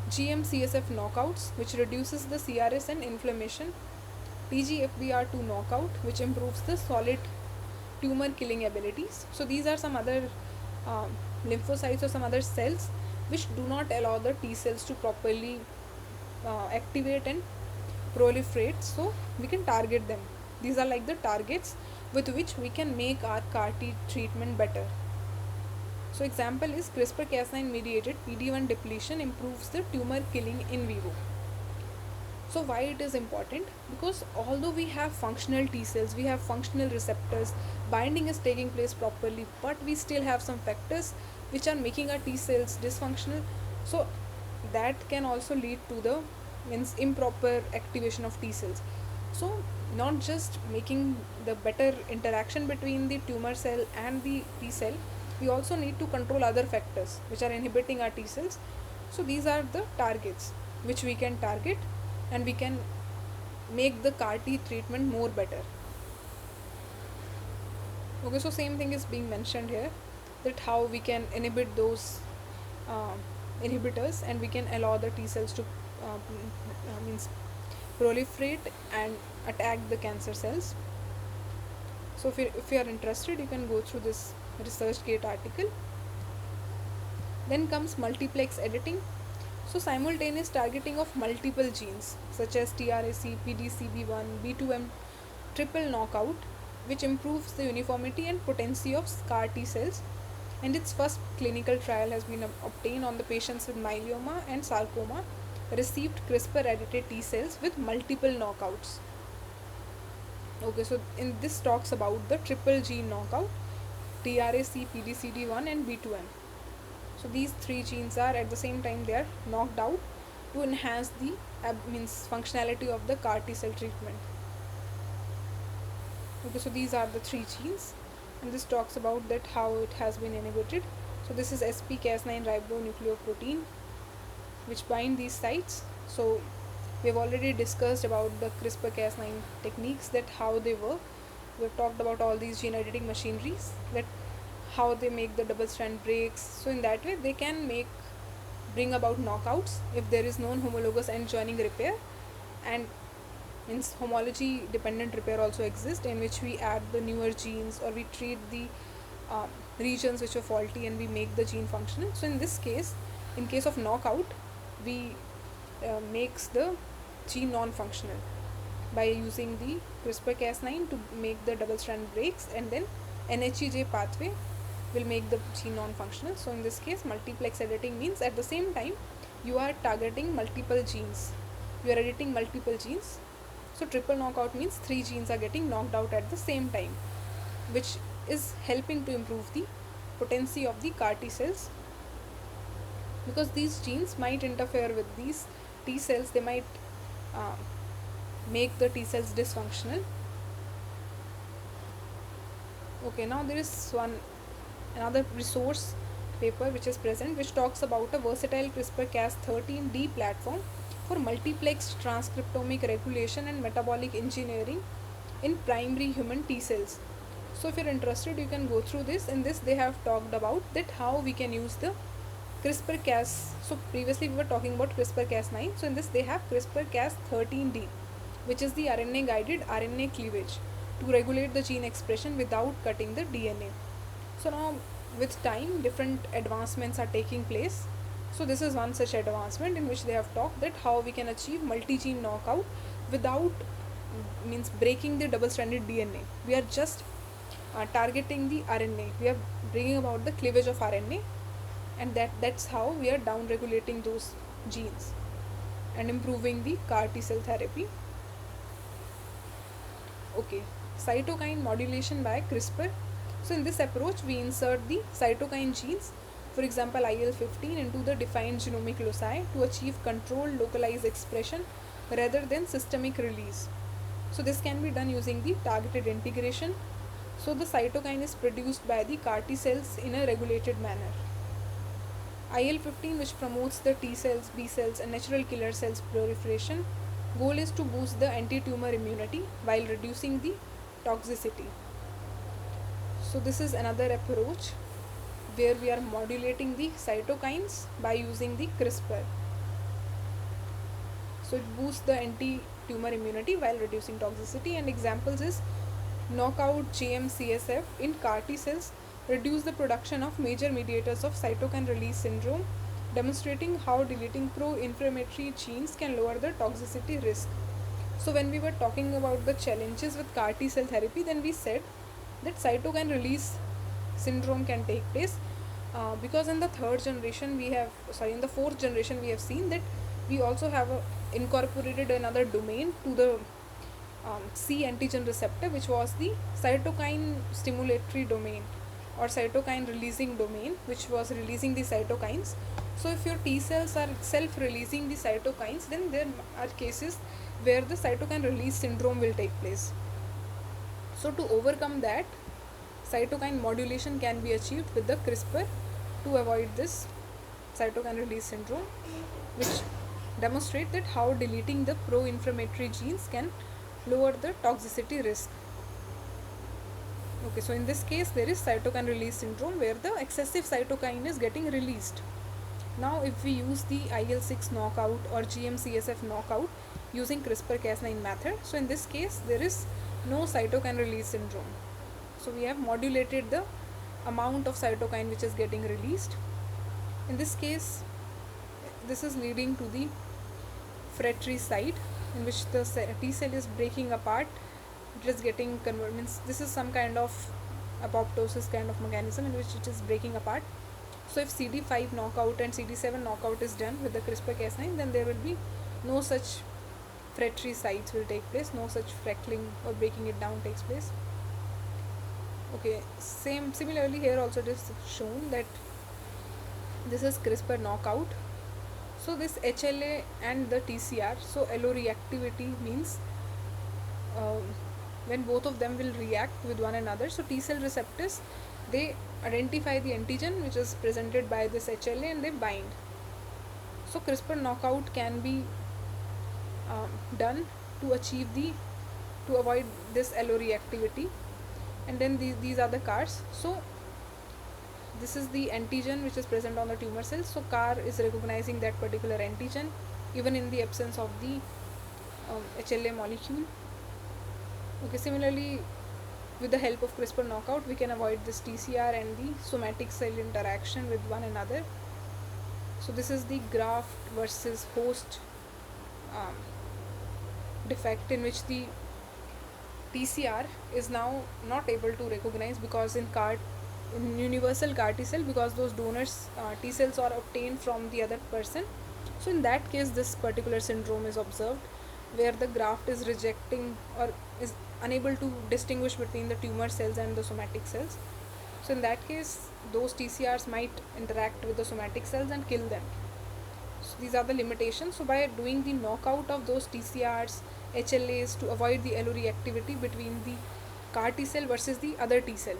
GM-CSF knockouts, which reduces the CRS and inflammation. TGFBR2 knockout, which improves the solid tumor killing abilities. So these are some other uh, lymphocytes or some other cells which do not allow the T cells to properly activate and proliferate, so we can target them. These are like the targets with which we can make our CAR T treatment better. So example is CRISPR-Cas9 mediated PD-1 depletion improves the tumor killing in vivo. So why it is important? Because although we have functional T cells, we have functional receptors, binding is taking place properly, but we still have some factors which are making our T cells dysfunctional. So that can also lead to the improper activation of T cells. So not just making the better interaction between the tumor cell and the T cell, we also need to control other factors which are inhibiting our T cells. So these are the targets which we can target, and we can make the CAR T treatment more better. Okay, so same thing is being mentioned here, that how we can inhibit those uh, inhibitors, and we can allow the T cells to means proliferate and attack the cancer cells. So if you are interested, you can go through this ResearchGate article. Then comes multiplex editing. So simultaneous targeting of multiple genes such as TRAC, PDCB1, B2M triple knockout, which improves the uniformity and potency of CAR T cells, and its first clinical trial has been obtained on the patients with myeloma and sarcoma received CRISPR edited T cells with multiple knockouts. Okay, so in this talks about the triple gene knockout, TRAC, PDCD1 and B2M. So these three genes are at the same time they are knocked out to enhance the functionality of the CAR T cell treatment. Okay, so these are the three genes, and this talks about that how it has been inhibited. So this is SP-Cas9 ribonucleoprotein, which bind these sites. So we have already discussed about the CRISPR-Cas9 techniques, that how they work. We have talked about all these gene editing machineries, that how they make the double strand breaks. So in that way they can bring about knockouts if there is non homologous end joining repair, and homology dependent repair also exists, in which we add the newer genes or we treat the regions which are faulty and we make the gene functional. So in this case, in case of knockout, we makes the gene non-functional by using the CRISPR-Cas9 to make the double strand breaks, and then NHEJ pathway will make the gene non-functional. So in this case, multiplex editing means at the same time you are targeting multiple genes, you are editing multiple genes. So triple knockout means three genes are getting knocked out at the same time, which is helping to improve the potency of the CAR T cells, because these genes might interfere with these T cells. They might make the T cells dysfunctional. Okay, now there is another resource paper which is present, which talks about a versatile CRISPR-Cas13D platform for multiplex transcriptomic regulation and metabolic engineering in primary human T cells. So if you're interested, you can go through this. In this they have talked about that how we can use the CRISPR-Cas. So previously we were talking about CRISPR-Cas9. So in this they have CRISPR-Cas13D, which is the RNA guided RNA cleavage to regulate the gene expression without cutting the DNA. So now with time different advancements are taking place. So this is one such advancement in which they have talked that how we can achieve multi-gene knockout without breaking the double-stranded DNA. We are just targeting the RNA. We are bringing about the cleavage of RNA, and that's how we are down regulating those genes and improving the CAR T cell therapy. Okay, cytokine modulation by CRISPR. So in this approach we insert the cytokine genes, for example IL-15, into the defined genomic loci to achieve controlled localized expression rather than systemic release. So this can be done using the targeted integration. So the cytokine is produced by the CAR T cells in a regulated manner. IL-15, which promotes the T cells, B cells and natural killer cells proliferation. Goal is to boost the anti-tumor immunity while reducing the toxicity. So this is another approach where we are modulating the cytokines by using the CRISPR. So it boosts the anti-tumor immunity while reducing toxicity, and examples is knockout GM-CSF in CAR T cells reduce the production of major mediators of cytokine release syndrome, demonstrating how deleting pro-inflammatory genes can lower the toxicity risk. So when we were talking about the challenges with CAR T cell therapy, then we said that cytokine release syndrome can take place because in the in the fourth generation we have seen that we also have incorporated another domain to the C antigen receptor, which was the cytokine stimulatory domain or cytokine releasing domain, which was releasing the cytokines. So if your T cells are self releasing the cytokines, then there are cases where the cytokine release syndrome will take place. So to overcome that, cytokine modulation can be achieved with the CRISPR to avoid this cytokine release syndrome, which demonstrate that how deleting the pro-inflammatory genes can lower the toxicity risk. Okay, so in this case there is cytokine release syndrome where the excessive cytokine is getting released. Now if we use the IL-6 knockout or GM-CSF knockout using CRISPR-Cas9 method, so in this case there is no cytokine release syndrome. So we have modulated the amount of cytokine which is getting released. In this case, this is leading to the fratricide, in which the T cell is breaking apart. It is getting converted. This is some kind of apoptosis kind of mechanism in which it is breaking apart. So if CD5 knockout and CD7 knockout is done with the CRISPR-Cas9, then there will be no such fratricides will take place, no such freckling or breaking it down takes place. Okay, similarly here also it is shown that this is CRISPR knockout. So this HLA and the TCR, so alloreactivity means when both of them will react with one another. So T cell receptors, they identify the antigen which is presented by this HLA and they bind. So CRISPR knockout can be done to avoid this alloreactivity. And then these are the CARs. So this is the antigen which is present on the tumor cells. So CAR is recognizing that particular antigen even in the absence of the HLA molecule. Okay, similarly with the help of CRISPR knockout we can avoid this TCR and the somatic cell interaction with one another. So this is the graft versus host defect, in which the TCR is now not able to recognize, because in universal CAR T cell, because those donors T cells are obtained from the other person. So in that case this particular syndrome is observed, where the graft is rejecting or is unable to distinguish between the tumor cells and the somatic cells. So in that case those TCRs might interact with the somatic cells and kill them. So these are the limitations. So by doing the knockout of those TCRs, HLAs, to avoid the alloreactivity between the CAR T cell versus the other T cell,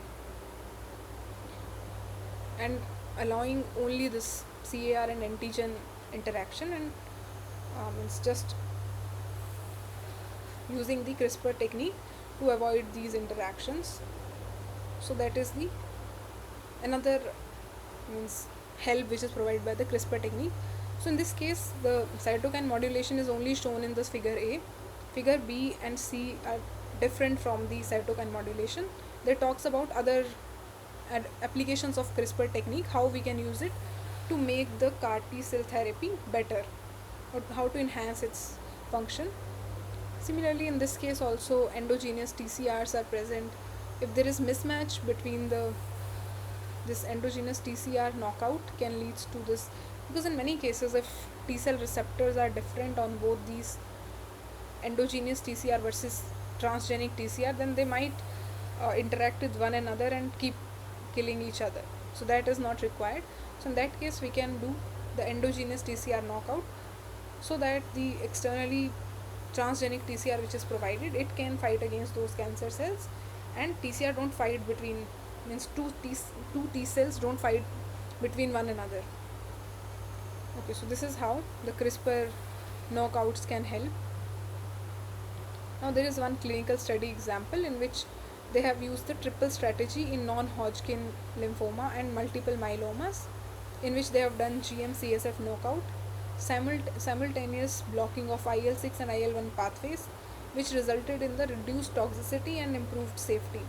and allowing only this CAR and antigen interaction, and it's just using the CRISPR technique to avoid these interactions. So that is the another help which is provided by the CRISPR technique. So in this case the cytokine modulation is only shown in this figure A. Figure B and C are different from the cytokine modulation. They talks about other applications of CRISPR technique, how we can use it to make the CAR T cell therapy better, or how to enhance its function. Similarly in this case also endogenous TCRs are present. If there is mismatch between this endogenous TCR knockout can lead to this, because in many cases if T cell receptors are different on both these endogenous TCR versus transgenic TCR, then they might interact with one another and keep killing each other. So that is not required. So in that case we can do the endogenous TCR knockout, so that the externally transgenic TCR which is provided, it can fight against those cancer cells, and TCR don't fight between, two T cells don't fight between one another. Okay, so this is how the CRISPR knockouts can help. Now there is one clinical study example in which They have used the triple strategy in non-Hodgkin lymphoma and multiple myelomas, in which they have done GM-CSF knockout, simultaneous blocking of IL-6 and IL-1 pathways, which resulted in the reduced toxicity and improved safety.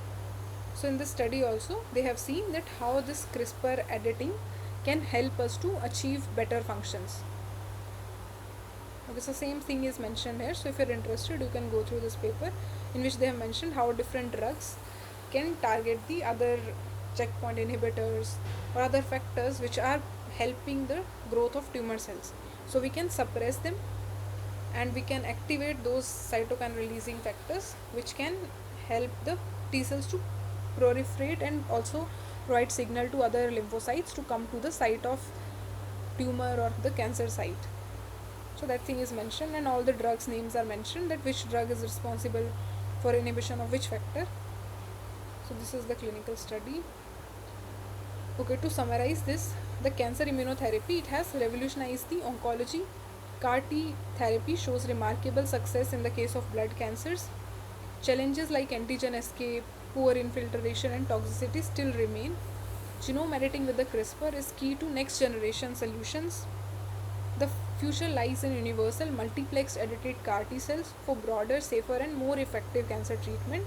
So in this study also, they have seen that how this CRISPR editing can help us to achieve better functions. Okay, so same thing is mentioned here. So if you're interested, you can go through this paper in which they have mentioned how different drugs can target the other checkpoint inhibitors or other factors which are helping the growth of tumor cells. So we can suppress them and we can activate those cytokine releasing factors which can help the T cells to proliferate and also provide signal to other lymphocytes to come to the site of tumor or the cancer site. So that thing is mentioned and all the drugs names are mentioned, that which drug is responsible for inhibition of which factor. So this is the clinical study. Okay, to summarize this, the cancer immunotherapy, it has revolutionized the oncology. CAR T therapy shows remarkable success in the case of blood cancers. Challenges like antigen escape, poor infiltration and toxicity still remain. Genome editing with the CRISPR is key to next generation solutions. The future lies in universal multiplex edited CAR T cells for broader, safer and more effective cancer treatment.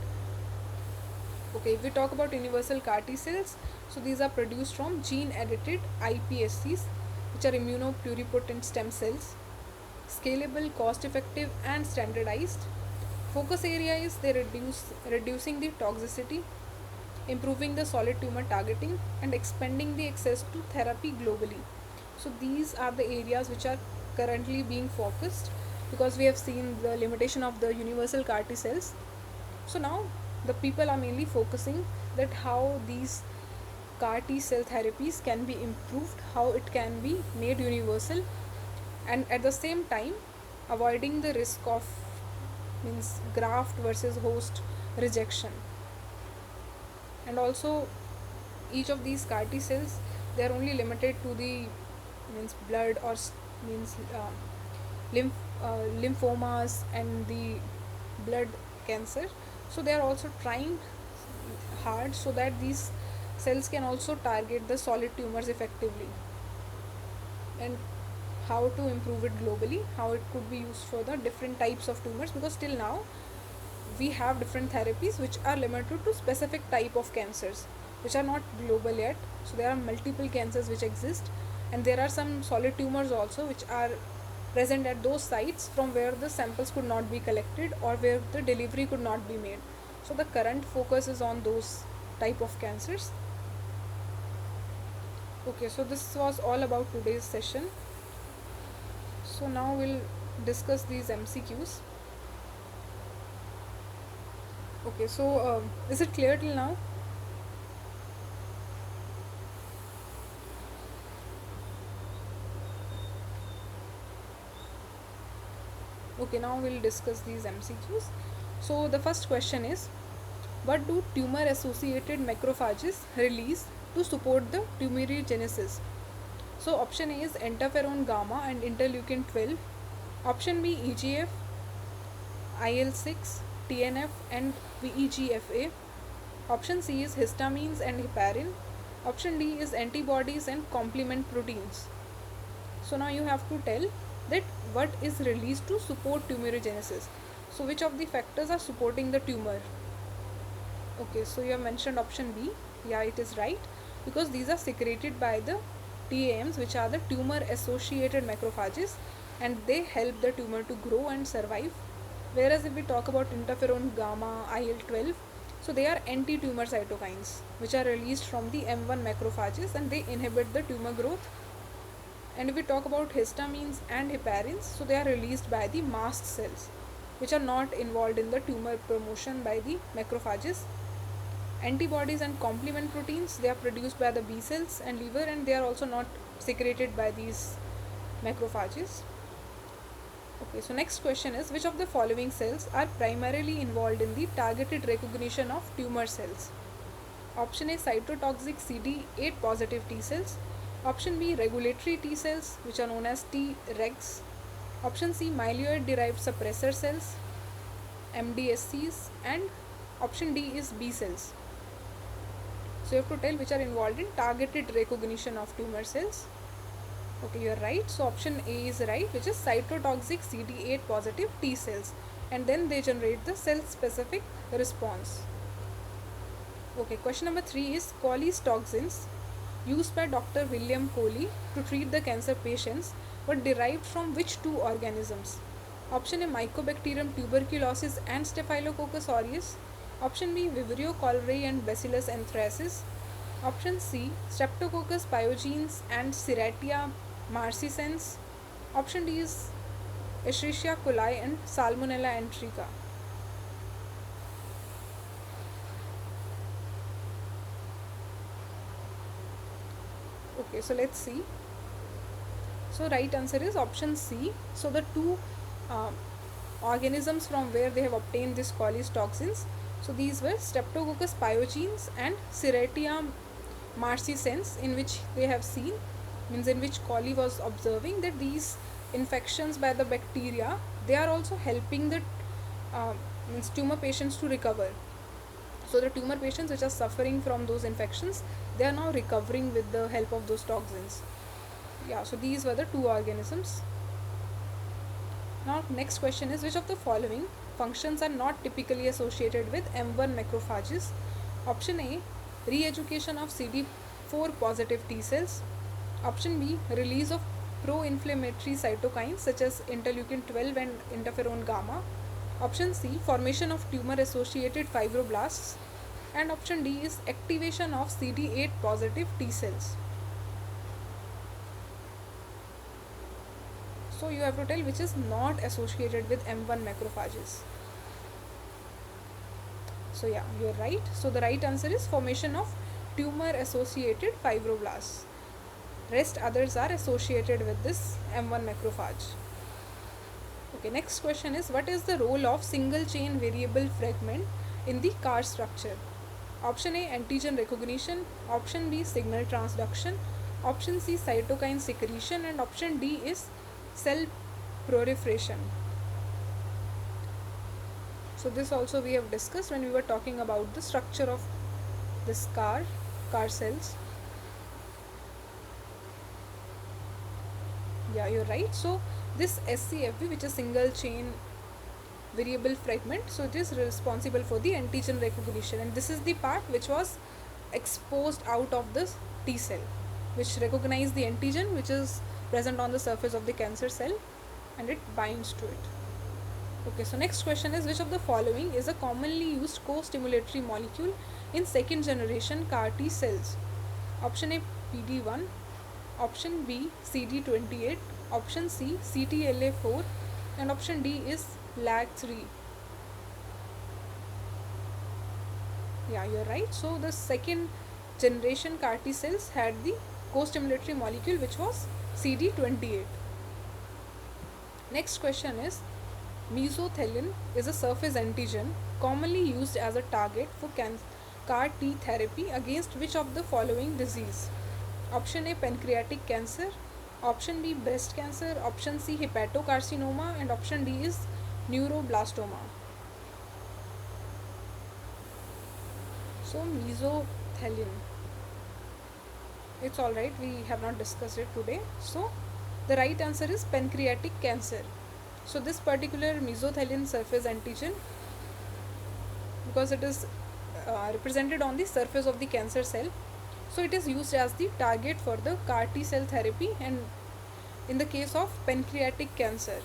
Okay, if we talk about universal CAR T cells, so these are produced from gene edited iPSCs, which are immunopluripotent stem cells, scalable, cost effective and standardized. Focus area is they reducing the toxicity, improving the solid tumor targeting and expanding the access to therapy globally. So these are the areas which are currently being focused, because we have seen the limitation of the universal CAR T cells. So now the people are mainly focusing that how these CAR T cell therapies can be improved, how it can be made universal, and at the same time avoiding the risk of means graft versus host rejection. And also each of these CAR T cells, they are only limited to the means blood or means lymph lymphomas and the blood cancer. So they are also trying hard so that these cells can also target the solid tumors effectively, and how to improve it globally, how it could be used for the different types of tumors, because till now we have different therapies which are limited to specific type of cancers which are not global yet. So there are multiple cancers which exist, and there are some solid tumors also which are present at those sites from where the samples could not be collected or where the delivery could not be made. So the current focus is on those type of cancers. Okay, so this was all about today's session. So now we'll discuss these MCQs. Okay, so is it clear till now? Okay, now we'll discuss these MCQs. So the first question is, what do tumor associated macrophages release to support the tumorigenesis? So option A is interferon gamma and interleukin 12. Option B EGF, IL-6, TNF and VEGF-A. Option C is histamines and heparin. Option D is antibodies and complement proteins. So now you have to tell that what is released to support tumorigenesis. So which of the factors are supporting the tumor? Okay, so you have mentioned option B. Yeah, it is right, because these are secreted by the TAMs, which are the tumor associated macrophages, and they help the tumor to grow and survive. Whereas if we talk about interferon gamma, IL-12, so they are anti-tumor cytokines which are released from the M1 macrophages and they inhibit the tumor growth. And if we talk about histamines and heparins, so they are released by the mast cells which are not involved in the tumor promotion by the macrophages. Antibodies and complement proteins, they are produced by the B cells and liver, and they are also not secreted by these macrophages. Okay, so next question is, which of the following cells are primarily involved in the targeted recognition of tumor cells? Option A cytotoxic CD8 positive T cells. Option B regulatory T cells, which are known as Tregs. Option C myeloid derived suppressor cells, MDSCs, and Option D is B cells. So you have to tell which are involved in targeted recognition of tumor cells. Okay, you are right. So option A is right, which is cytotoxic CD8 positive T cells, and then they generate the cell specific response. Okay, question number 3 is Coley's toxins used by Dr. William Coley to treat the cancer patients were derived from which two organisms? Option A, Mycobacterium tuberculosis and Staphylococcus aureus. Option B, Vibrio cholerae and Bacillus anthracis. Option C, Streptococcus pyogenes and Serratia marcescens. Option D is Escherichia coli and Salmonella enterica. Okay, so let's see. So right answer is option C. So the two uh, organisms from where they have obtained this Coley's toxins. So these were Streptococcus pyogenes and Serratia marcescens, in which they have seen, means in which Coley was observing that these infections by the bacteria, they are also helping the uh, means tumor patients to recover. So the tumor patients which are suffering from those infections, they are now recovering with the help of those toxins. Yeah, so these were the two organisms. Now next question is, which of the following functions are not typically associated with M1 macrophages? Option A, re-education of CD4 positive T cells. Option B, release of pro-inflammatory cytokines such as interleukin 12 and interferon gamma. Option C, formation of tumor associated fibroblasts. And option D is activation of CD8 positive T cells. So you have to tell which is not associated with M1 macrophages. So yeah, you're right. So the right answer is formation of tumor associated fibroblasts. Rest others are associated with this M1 macrophage. Okay, next question is, what is the role of single chain variable fragment in the CAR structure? Option A, antigen recognition. Option B, signal transduction. Option C, cytokine secretion. And option D is cell proliferation. So this also we have discussed when we were talking about the structure of this CAR cells. Yeah, you're right. So this SCFV, which is single chain variable fragment, so it is responsible for the antigen recognition, and this is the part which was exposed out of this T cell, which recognize the antigen which is present on the surface of the cancer cell, and it binds to it. Okay, so next question is, which of the following is a commonly used co-stimulatory molecule in second generation CAR T cells? Option A, PD1. Option B, CD28. Option C, CTLA4. And option D is LAG3. Yeah, you're right. So the second generation CAR T cells had the co-stimulatory molecule which was CD28. Next question is, mesothelin is a surface antigen commonly used as a target for CAR T therapy against which of the following disease? Option A, pancreatic cancer. Option B, breast cancer. Option C, hepatocarcinoma. And option D is neuroblastoma. So mesothelin, it's alright, we have not discussed it today. So the right answer is pancreatic cancer. So this particular mesothelin surface antigen, because it is represented on the surface of the cancer cell, so it is used as the target for the CAR T cell therapy, and in the case of pancreatic cancer.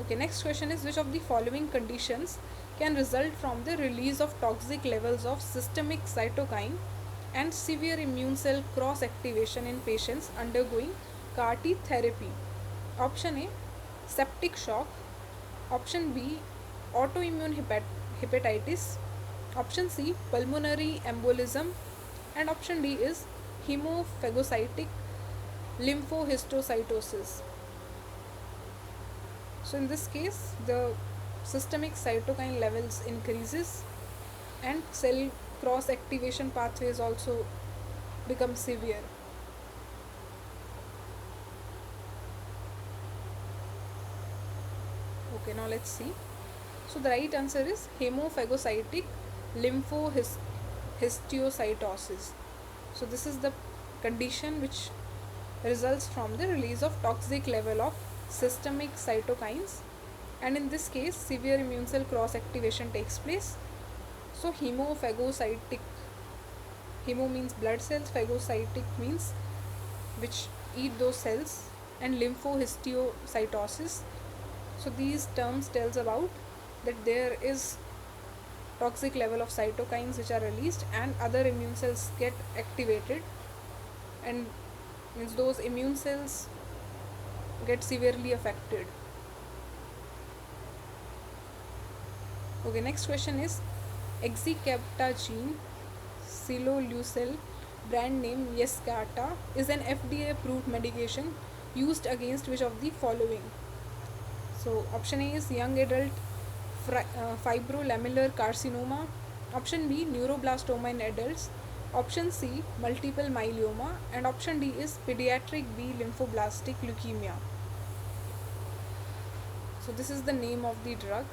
Okay, next question is, which of the following conditions can result from the release of toxic levels of systemic cytokine and severe immune cell cross activation in patients undergoing CAR T therapy? Option A, septic shock. Option B, autoimmune hepatitis. Option C, pulmonary embolism. And option D is hemophagocytic lymphohistiocytosis. So in this case, the systemic cytokine levels increases and cell cross activation pathways also become severe. Okay, now let's see. So the right answer is hemophagocytic lymphohistiocytosis. So this is the condition which results from the release of toxic level of systemic cytokines, and in this case severe immune cell cross activation takes place. So hemophagocytic, hemo means blood cells, phagocytic means which eat those cells, and lymphohistiocytosis. So these terms tells about that there is toxic level of cytokines which are released and other immune cells get activated, and means those immune cells get severely affected. Okay, next question is exicaptagene silolucel, brand name Yescarta, is an FDA approved medication used against which of the following? So option A is young adult fibrolamellar carcinoma, option B neuroblastoma in adults, option C multiple myeloma, and option D is pediatric B lymphoblastic leukemia. So this is the name of the drug.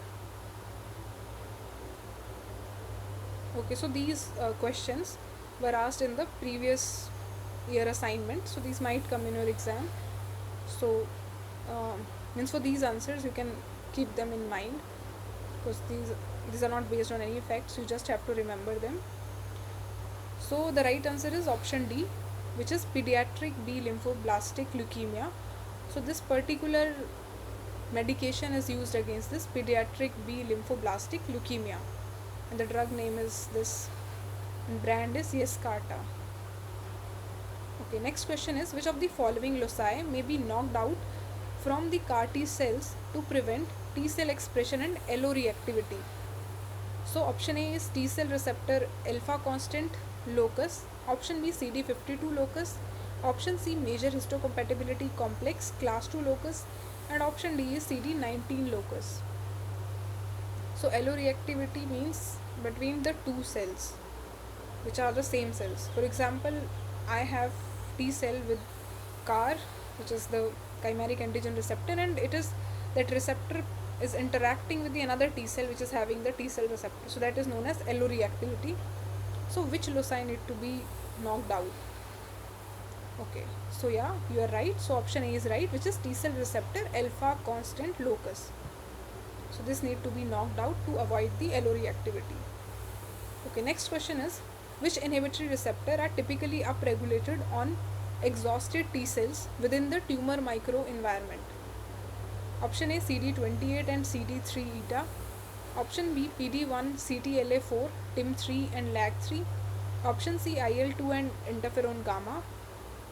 Okay, so these questions were asked in the previous year assignment, so these might come in your exam. So means for these answers you can keep them in mind, because these are not based on any facts, you just have to remember them. So the right answer is option D, which is pediatric B lymphoblastic leukemia. So this particular medication is used against this pediatric B lymphoblastic leukemia, and the drug name is this, and brand is Yescarta. Okay, next question is which of the following loci may be knocked out from the CAR T cells to prevent T cell expression and allo reactivity? So option A is T cell receptor alpha constant locus, option B CD52 locus, option C major histocompatibility complex class 2 locus, and option D is CD19 locus. So alloreactivity means between the two cells which are the same cells. For example, I have T cell with CAR, which is the chimeric antigen receptor, and it is that receptor is interacting with the another T cell which is having the T cell receptor. So that is known as alloreactivity. So which loci need to be knocked out? Okay, so yeah, you are right. So option A is right, which is T cell receptor alpha constant locus. So this need to be knocked out to avoid the alloreactivity. Okay, next question is which inhibitory receptor are typically upregulated on exhausted T cells within the tumor microenvironment? Option A CD28 and CD3 eta, option B PD1 CTLA4 TIM3 and LAG3, option C IL2 and interferon gamma,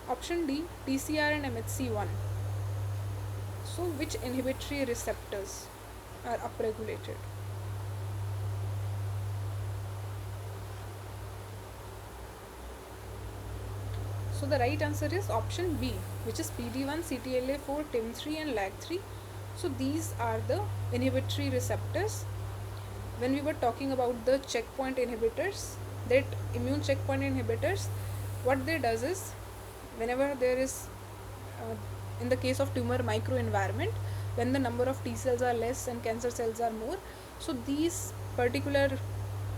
option D TCR and MHC1. So which inhibitory receptors are upregulated? So the right answer is option B, which is PD1 CTLA4 TIM3 and LAG3. So these are the inhibitory receptors. When we were talking about the checkpoint inhibitors, that immune checkpoint inhibitors, what they does is whenever there is in the case of tumor microenvironment, when the number of T cells are less and cancer cells are more, so these particular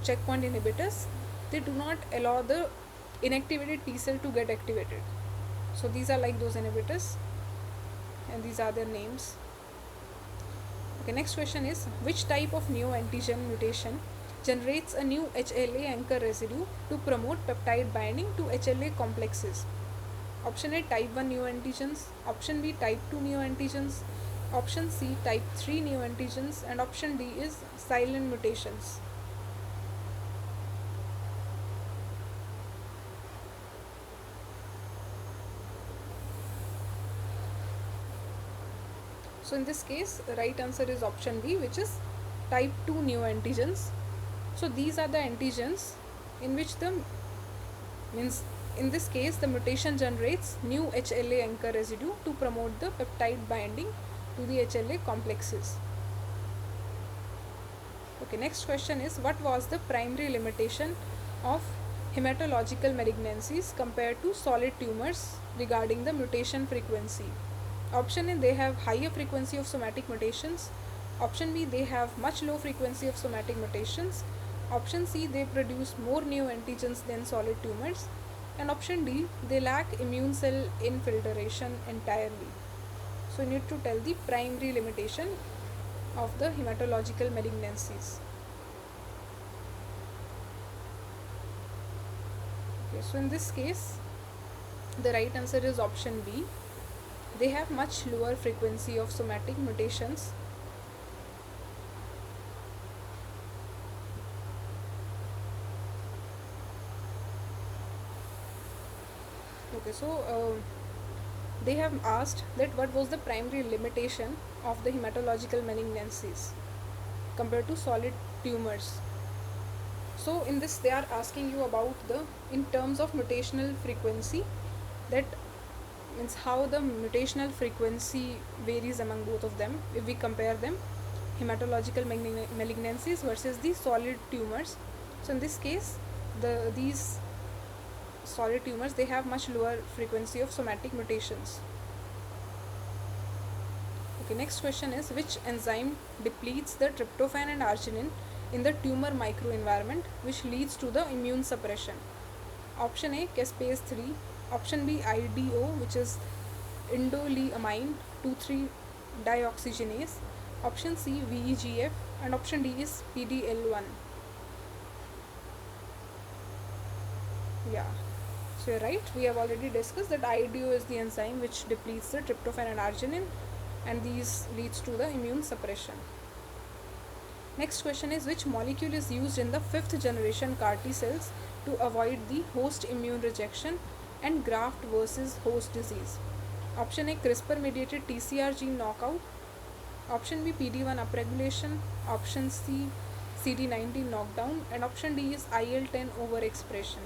checkpoint inhibitors, they do not allow the inactivated T cell to get activated. So these are like those inhibitors, and these are their names. Okay, next question is which type of neoantigen mutation generates a new HLA anchor residue to promote peptide binding to HLA complexes? Option A type 1 neoantigens, option B type 2 neoantigens, option C type 3 neoantigens, and option D is silent mutations. So in this case, the right answer is option B, which is type 2 neoantigens. So these are the antigens in which the means in this case the mutation generates new HLA anchor residue to promote the peptide binding to the HLA complexes. Okay, next question is what was the primary limitation of hematological malignancies compared to solid tumors regarding the mutation frequency? Option A, they have higher frequency of somatic mutations. Option B, they have much low frequency of somatic mutations. Option C, they produce more new antigens than solid tumors. And option D, they lack immune cell infiltration entirely. So you need to tell the primary limitation of the hematological malignancies. Okay, so in this case, the right answer is option B. They have much lower frequency of somatic mutations. Okay, so they have asked that what was the primary limitation of the hematological malignancies compared to solid tumors. So in this they are asking you about the, in terms of mutational frequency, that means how the mutational frequency varies among both of them if we compare them, hematological malignancies versus the solid tumors. So in this case, these solid tumors, they have much lower frequency of somatic mutations. Okay, next question is, which enzyme depletes the tryptophan and arginine in the tumor microenvironment, which leads to the immune suppression? Option A, caspase 3. Option B, IDO, which is indoleamine 2,3 dioxygenase. Option C, VEGF. And option D is PDL1. Yeah, so you're right. We have already discussed that IDO is the enzyme which depletes the tryptophan and arginine, and these leads to the immune suppression. Next question is, which molecule is used in the 5th generation CAR T cells to avoid the host immune rejection and graft versus host disease? Option A, CRISPR mediated TCR gene knockout. Option B, PD1 upregulation. Option C, CD19 knockdown. And option D is IL-10 overexpression.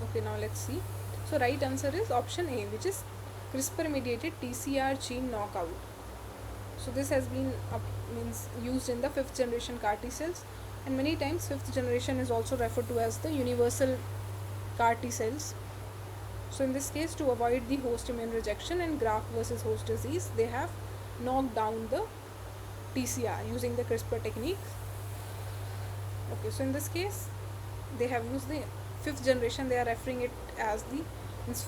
Okay, now let's see. So right answer is option A, which is CRISPR mediated TCR gene knockout. So this has been used in the 5th generation CAR T cells, and many times 5th generation is also referred to as the universal CAR T cells. So in this case, to avoid the host immune rejection and graft versus host disease, they have knocked down the TCR using the CRISPR technique. Okay, so in this case, they have used the 5th generation, they are referring it as the,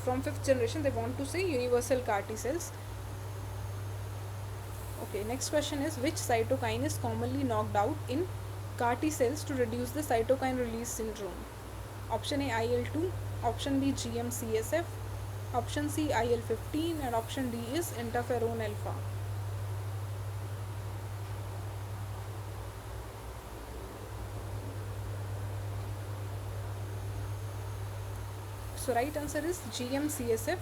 from 5th generation they want to say universal CAR T cells. Okay, next question is, which cytokine is commonly knocked out in CAR T cells to reduce the cytokine release syndrome? Option A, IL-2. Option B, GM-CSF. Option C, IL-15. And option D is interferon alpha. So right answer is GM-CSF.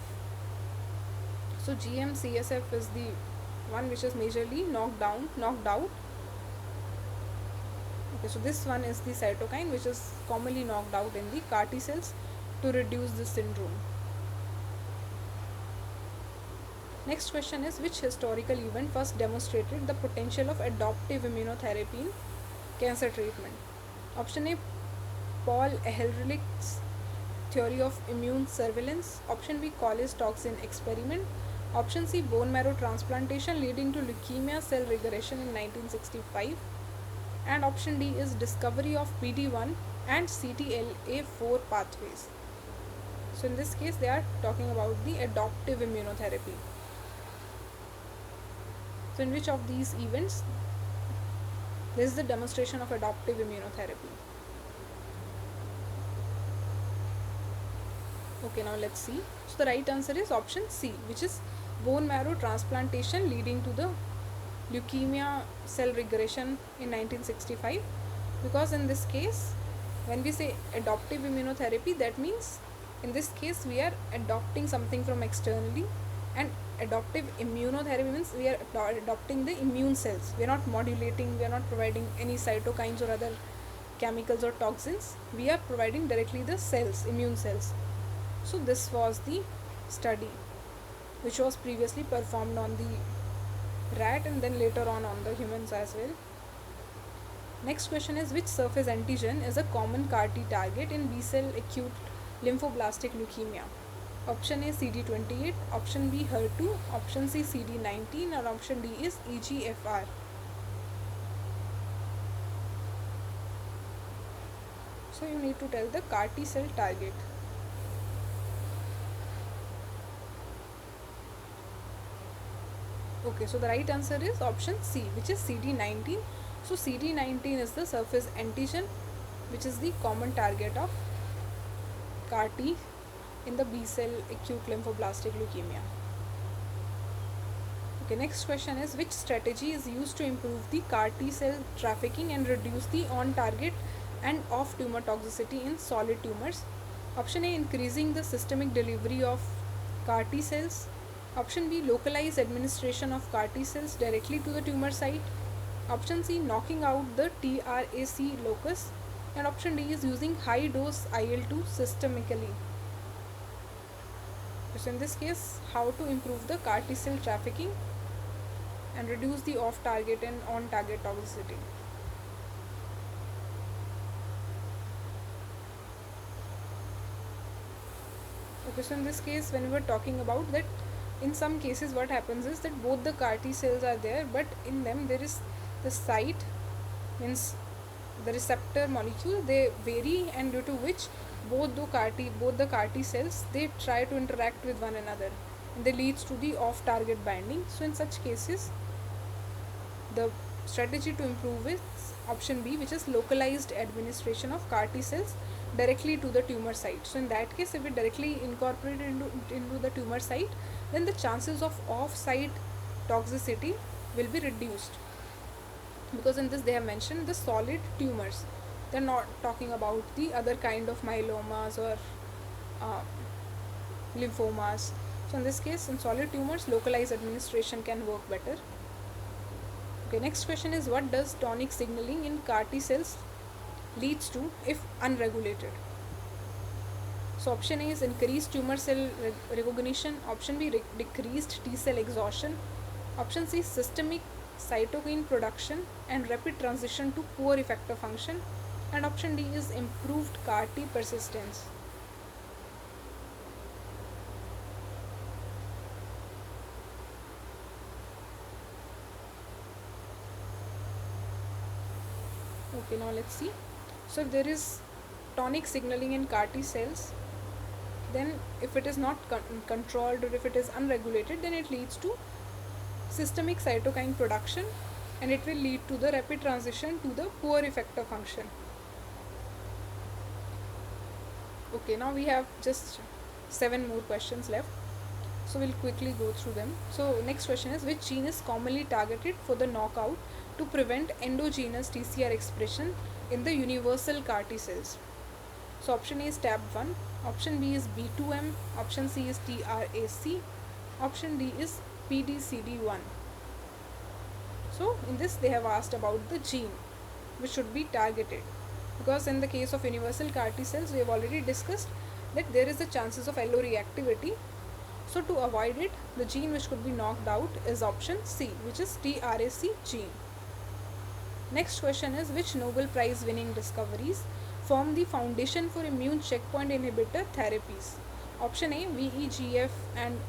So GM-CSF is the one which is majorly knocked out. Okay, so this one is the cytokine which is commonly knocked out in the CAR T cells to reduce this syndrome. Next question is, which historical event first demonstrated the potential of adoptive immunotherapy in cancer treatment? Option A, Paul Ehrlich's theory of immune surveillance. Option B, Collis toxin experiment. Option C, bone marrow transplantation leading to leukemia cell regression in 1965. And option D is discovery of PD1 and CTLA4 pathways. So in this case, they are talking about the adoptive immunotherapy. So in which of these events there is the demonstration of adoptive immunotherapy? Okay, now let's see. So the right answer is option C, which is bone marrow transplantation leading to the leukemia cell regression in 1965. Because in this case, when we say adoptive immunotherapy, that means in this case we are adopting something from externally, and adoptive immunotherapy means we are adopting the immune cells. We are not modulating, we are not providing any cytokines or other chemicals or toxins. We are providing directly the cells, immune cells. So this was the study which was previously performed on the rat and then later on the humans as well. Next question is, which surface antigen is a common CAR T target in B-cell acute lymphoblastic leukemia? Option A CD28, option B HER2, option C CD19, or option D is EGFR. So you need to tell the CAR T cell target. Okay, so the right answer is option C, which is CD19. So CD19 is the surface antigen, which is the common target of CAR T in the B cell acute lymphoblastic leukemia. Okay, next question is which strategy is used to improve the CAR T cell trafficking and reduce the on target and off tumor toxicity in solid tumors? Option A, increasing the systemic delivery of CAR T cells. Option B, localized administration of CAR T cells directly to the tumor site. Option C, knocking out the TRAC locus. And option D is using high dose IL-2 systemically. So in this case, how to improve the CAR T cell trafficking and reduce the off target and on target toxicity? Okay, so in this case, when we were talking about that, in some cases what happens is that both the CAR T cells are there, but in them there is the site, means the receptor molecule, they vary, and due to which both the CAR T cells, they try to interact with one another, and they leads to the off target binding. So in such cases, the strategy to improve is option B, which is localized administration of CAR T cells directly to the tumor site. So in that case, if we directly incorporate into the tumor site, then the chances of off-site toxicity will be reduced, because in this they have mentioned the solid tumors. They're not talking about the other kind of myelomas or uh, lymphomas. So in this case, in solid tumors, localized administration can work better. Okay, next question is what does tonic signaling in CAR T cells leads to if unregulated? So option A is increased tumor cell recognition, option B decreased T cell exhaustion, option C systemic cytokine production and rapid transition to poor effector function, and option D is improved CAR T persistence. Okay, now let's see. So if there is tonic signaling in CAR T cells, then if it is not controlled or if it is unregulated, then it leads to systemic cytokine production, and it will lead to the rapid transition to the poor effector function. Okay, now we have just 7 more questions left, so we'll quickly go through them. So next question is which gene is commonly targeted for the knockout to prevent endogenous TCR expression in the universal CAR T cells? So option A is TAB1, option B is B2M, option C is TRAC, option D is PDCD1. So in this they have asked about the gene which should be targeted, because in the case of universal CAR T cells we have already discussed that there is the chances of alloreactivity. So to avoid it, the gene which could be knocked out is option C, which is TRAC gene. Next question is which Nobel Prize winning discoveries form the foundation for immune checkpoint inhibitor therapies? Option A, VEGF and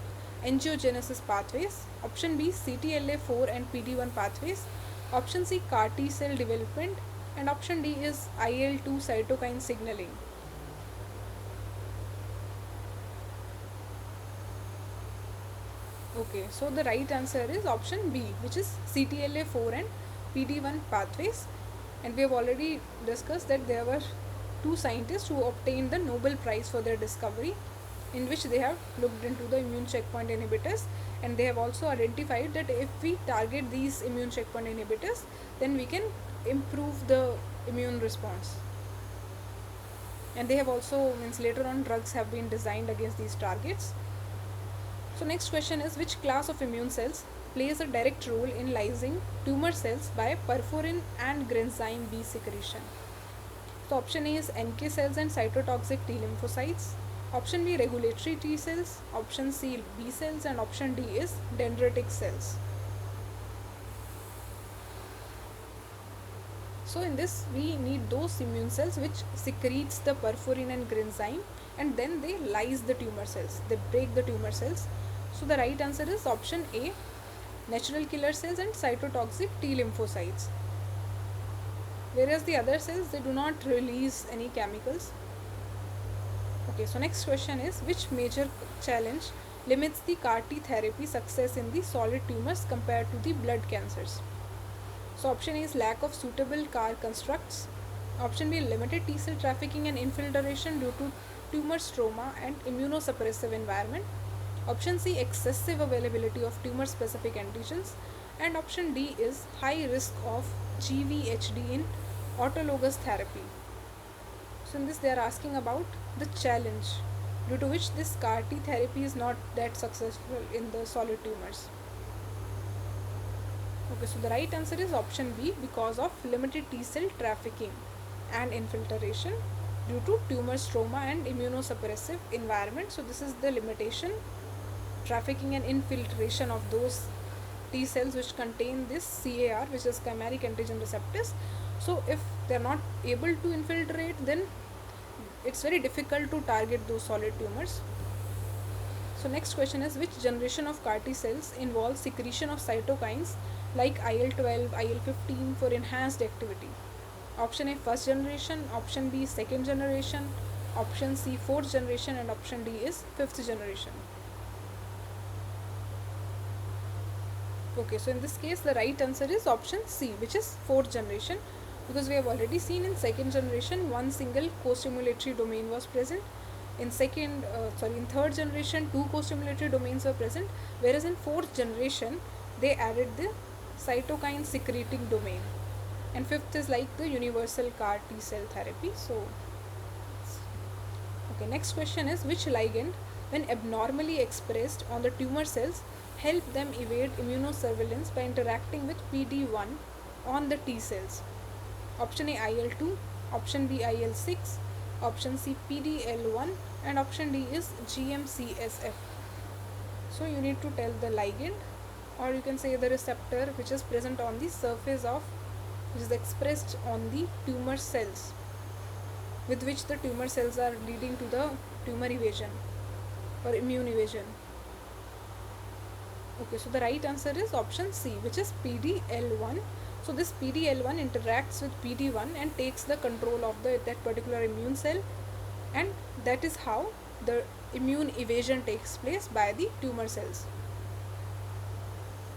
angiogenesis pathways, option B, CTLA4 and PD1 pathways, option C, CAR T cell development, and option D is IL-2 cytokine signaling. Okay, so the right answer is option B, which is CTLA4 and PD1 pathways, and we have already discussed that there were 2 scientists who obtained the Nobel Prize for their discovery, in which they have looked into the immune checkpoint inhibitors, and they have also identified that if we target these immune checkpoint inhibitors, then we can improve the immune response. And they have also, means later on, drugs have been designed against these targets. So next question is which class of immune cells plays a direct role in lysing tumor cells by perforin and granzyme B secretion? So option A is NK cells and cytotoxic T lymphocytes, option B regulatory T cells, option C B cells, and option D is dendritic cells. So in this we need those immune cells which secretes the perforin and granzyme, and then they lyse the tumor cells, they break the tumor cells. So the right answer is option A, natural killer cells and cytotoxic T lymphocytes. Whereas the other cells, they do not release any chemicals. Okay, so next question is, which major challenge limits the CAR T therapy success in the solid tumors compared to the blood cancers? So option A is lack of suitable CAR constructs. Option B, limited T cell trafficking and infiltration due to tumor stroma and immunosuppressive environment. Option C, excessive availability of tumor specific antigens. And option D is high risk of GVHD in autologous therapy. So in this they are asking about the challenge due to which this CAR T therapy is not that successful in the solid tumors. Okay, so the right answer is option B, because of limited T cell trafficking and infiltration due to tumor stroma and immunosuppressive environment. So this is the limitation, trafficking and infiltration of those T cells which contain this CAR, which is chimeric antigen receptors. So if they are not able to infiltrate, then it's very difficult to target those solid tumors. So next question is, which generation of CAR T cells involves secretion of cytokines like IL-12, IL-15 for enhanced activity? Option A, first generation. Option B, second generation. Option C, fourth generation. And option D is fifth generation. Okay, so in this case the right answer is option C, which is fourth generation, because we have already seen in second generation one single co-stimulatory domain was present. In third generation two co-stimulatory domains were present, whereas in fourth generation they added the cytokine secreting domain. And fifth is like the universal CAR T cell therapy. So okay, next question is, which ligand when abnormally expressed on the tumor cells help them evade immunosurveillance by interacting with PD-1 on the T cells? Option A, IL-2, option B, IL-6, option C, PD-L1, and option D is GM-CSF. So you need to tell the ligand, or you can say the receptor which is present on the surface of, which is expressed on the tumor cells, with which the tumor cells are leading to the tumor evasion or immune evasion. Okay, so the right answer is option C, which is PD-L1. So this PD-L1 interacts with PD-1 and takes the control of that particular immune cell, and that is how the immune evasion takes place by the tumor cells.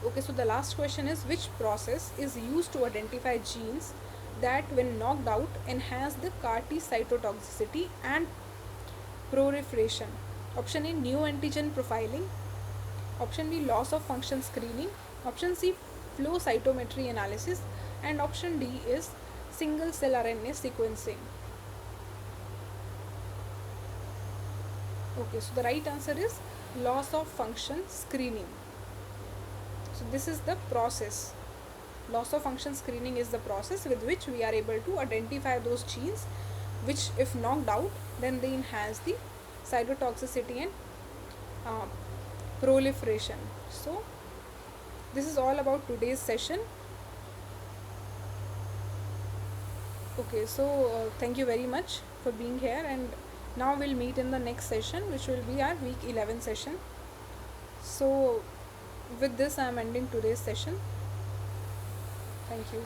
Okay, so the last question is, which process is used to identify genes that when knocked out enhance the CAR T cytotoxicity and proliferation? Option A, neoantigen profiling. Option B, loss of function screening. Option C, flow cytometry analysis. And option D is single cell RNA sequencing. Okay, so the right answer is loss of function screening. So this is the process. Loss of function screening is the process with which we are able to identify those genes which, if knocked out, then they enhance the cytotoxicity and proliferation. So this is all about today's session. Okay, so thank you very much for being here, and now we'll meet in the next session, which will be our week 11 session. So with this I am ending today's session. Thank you.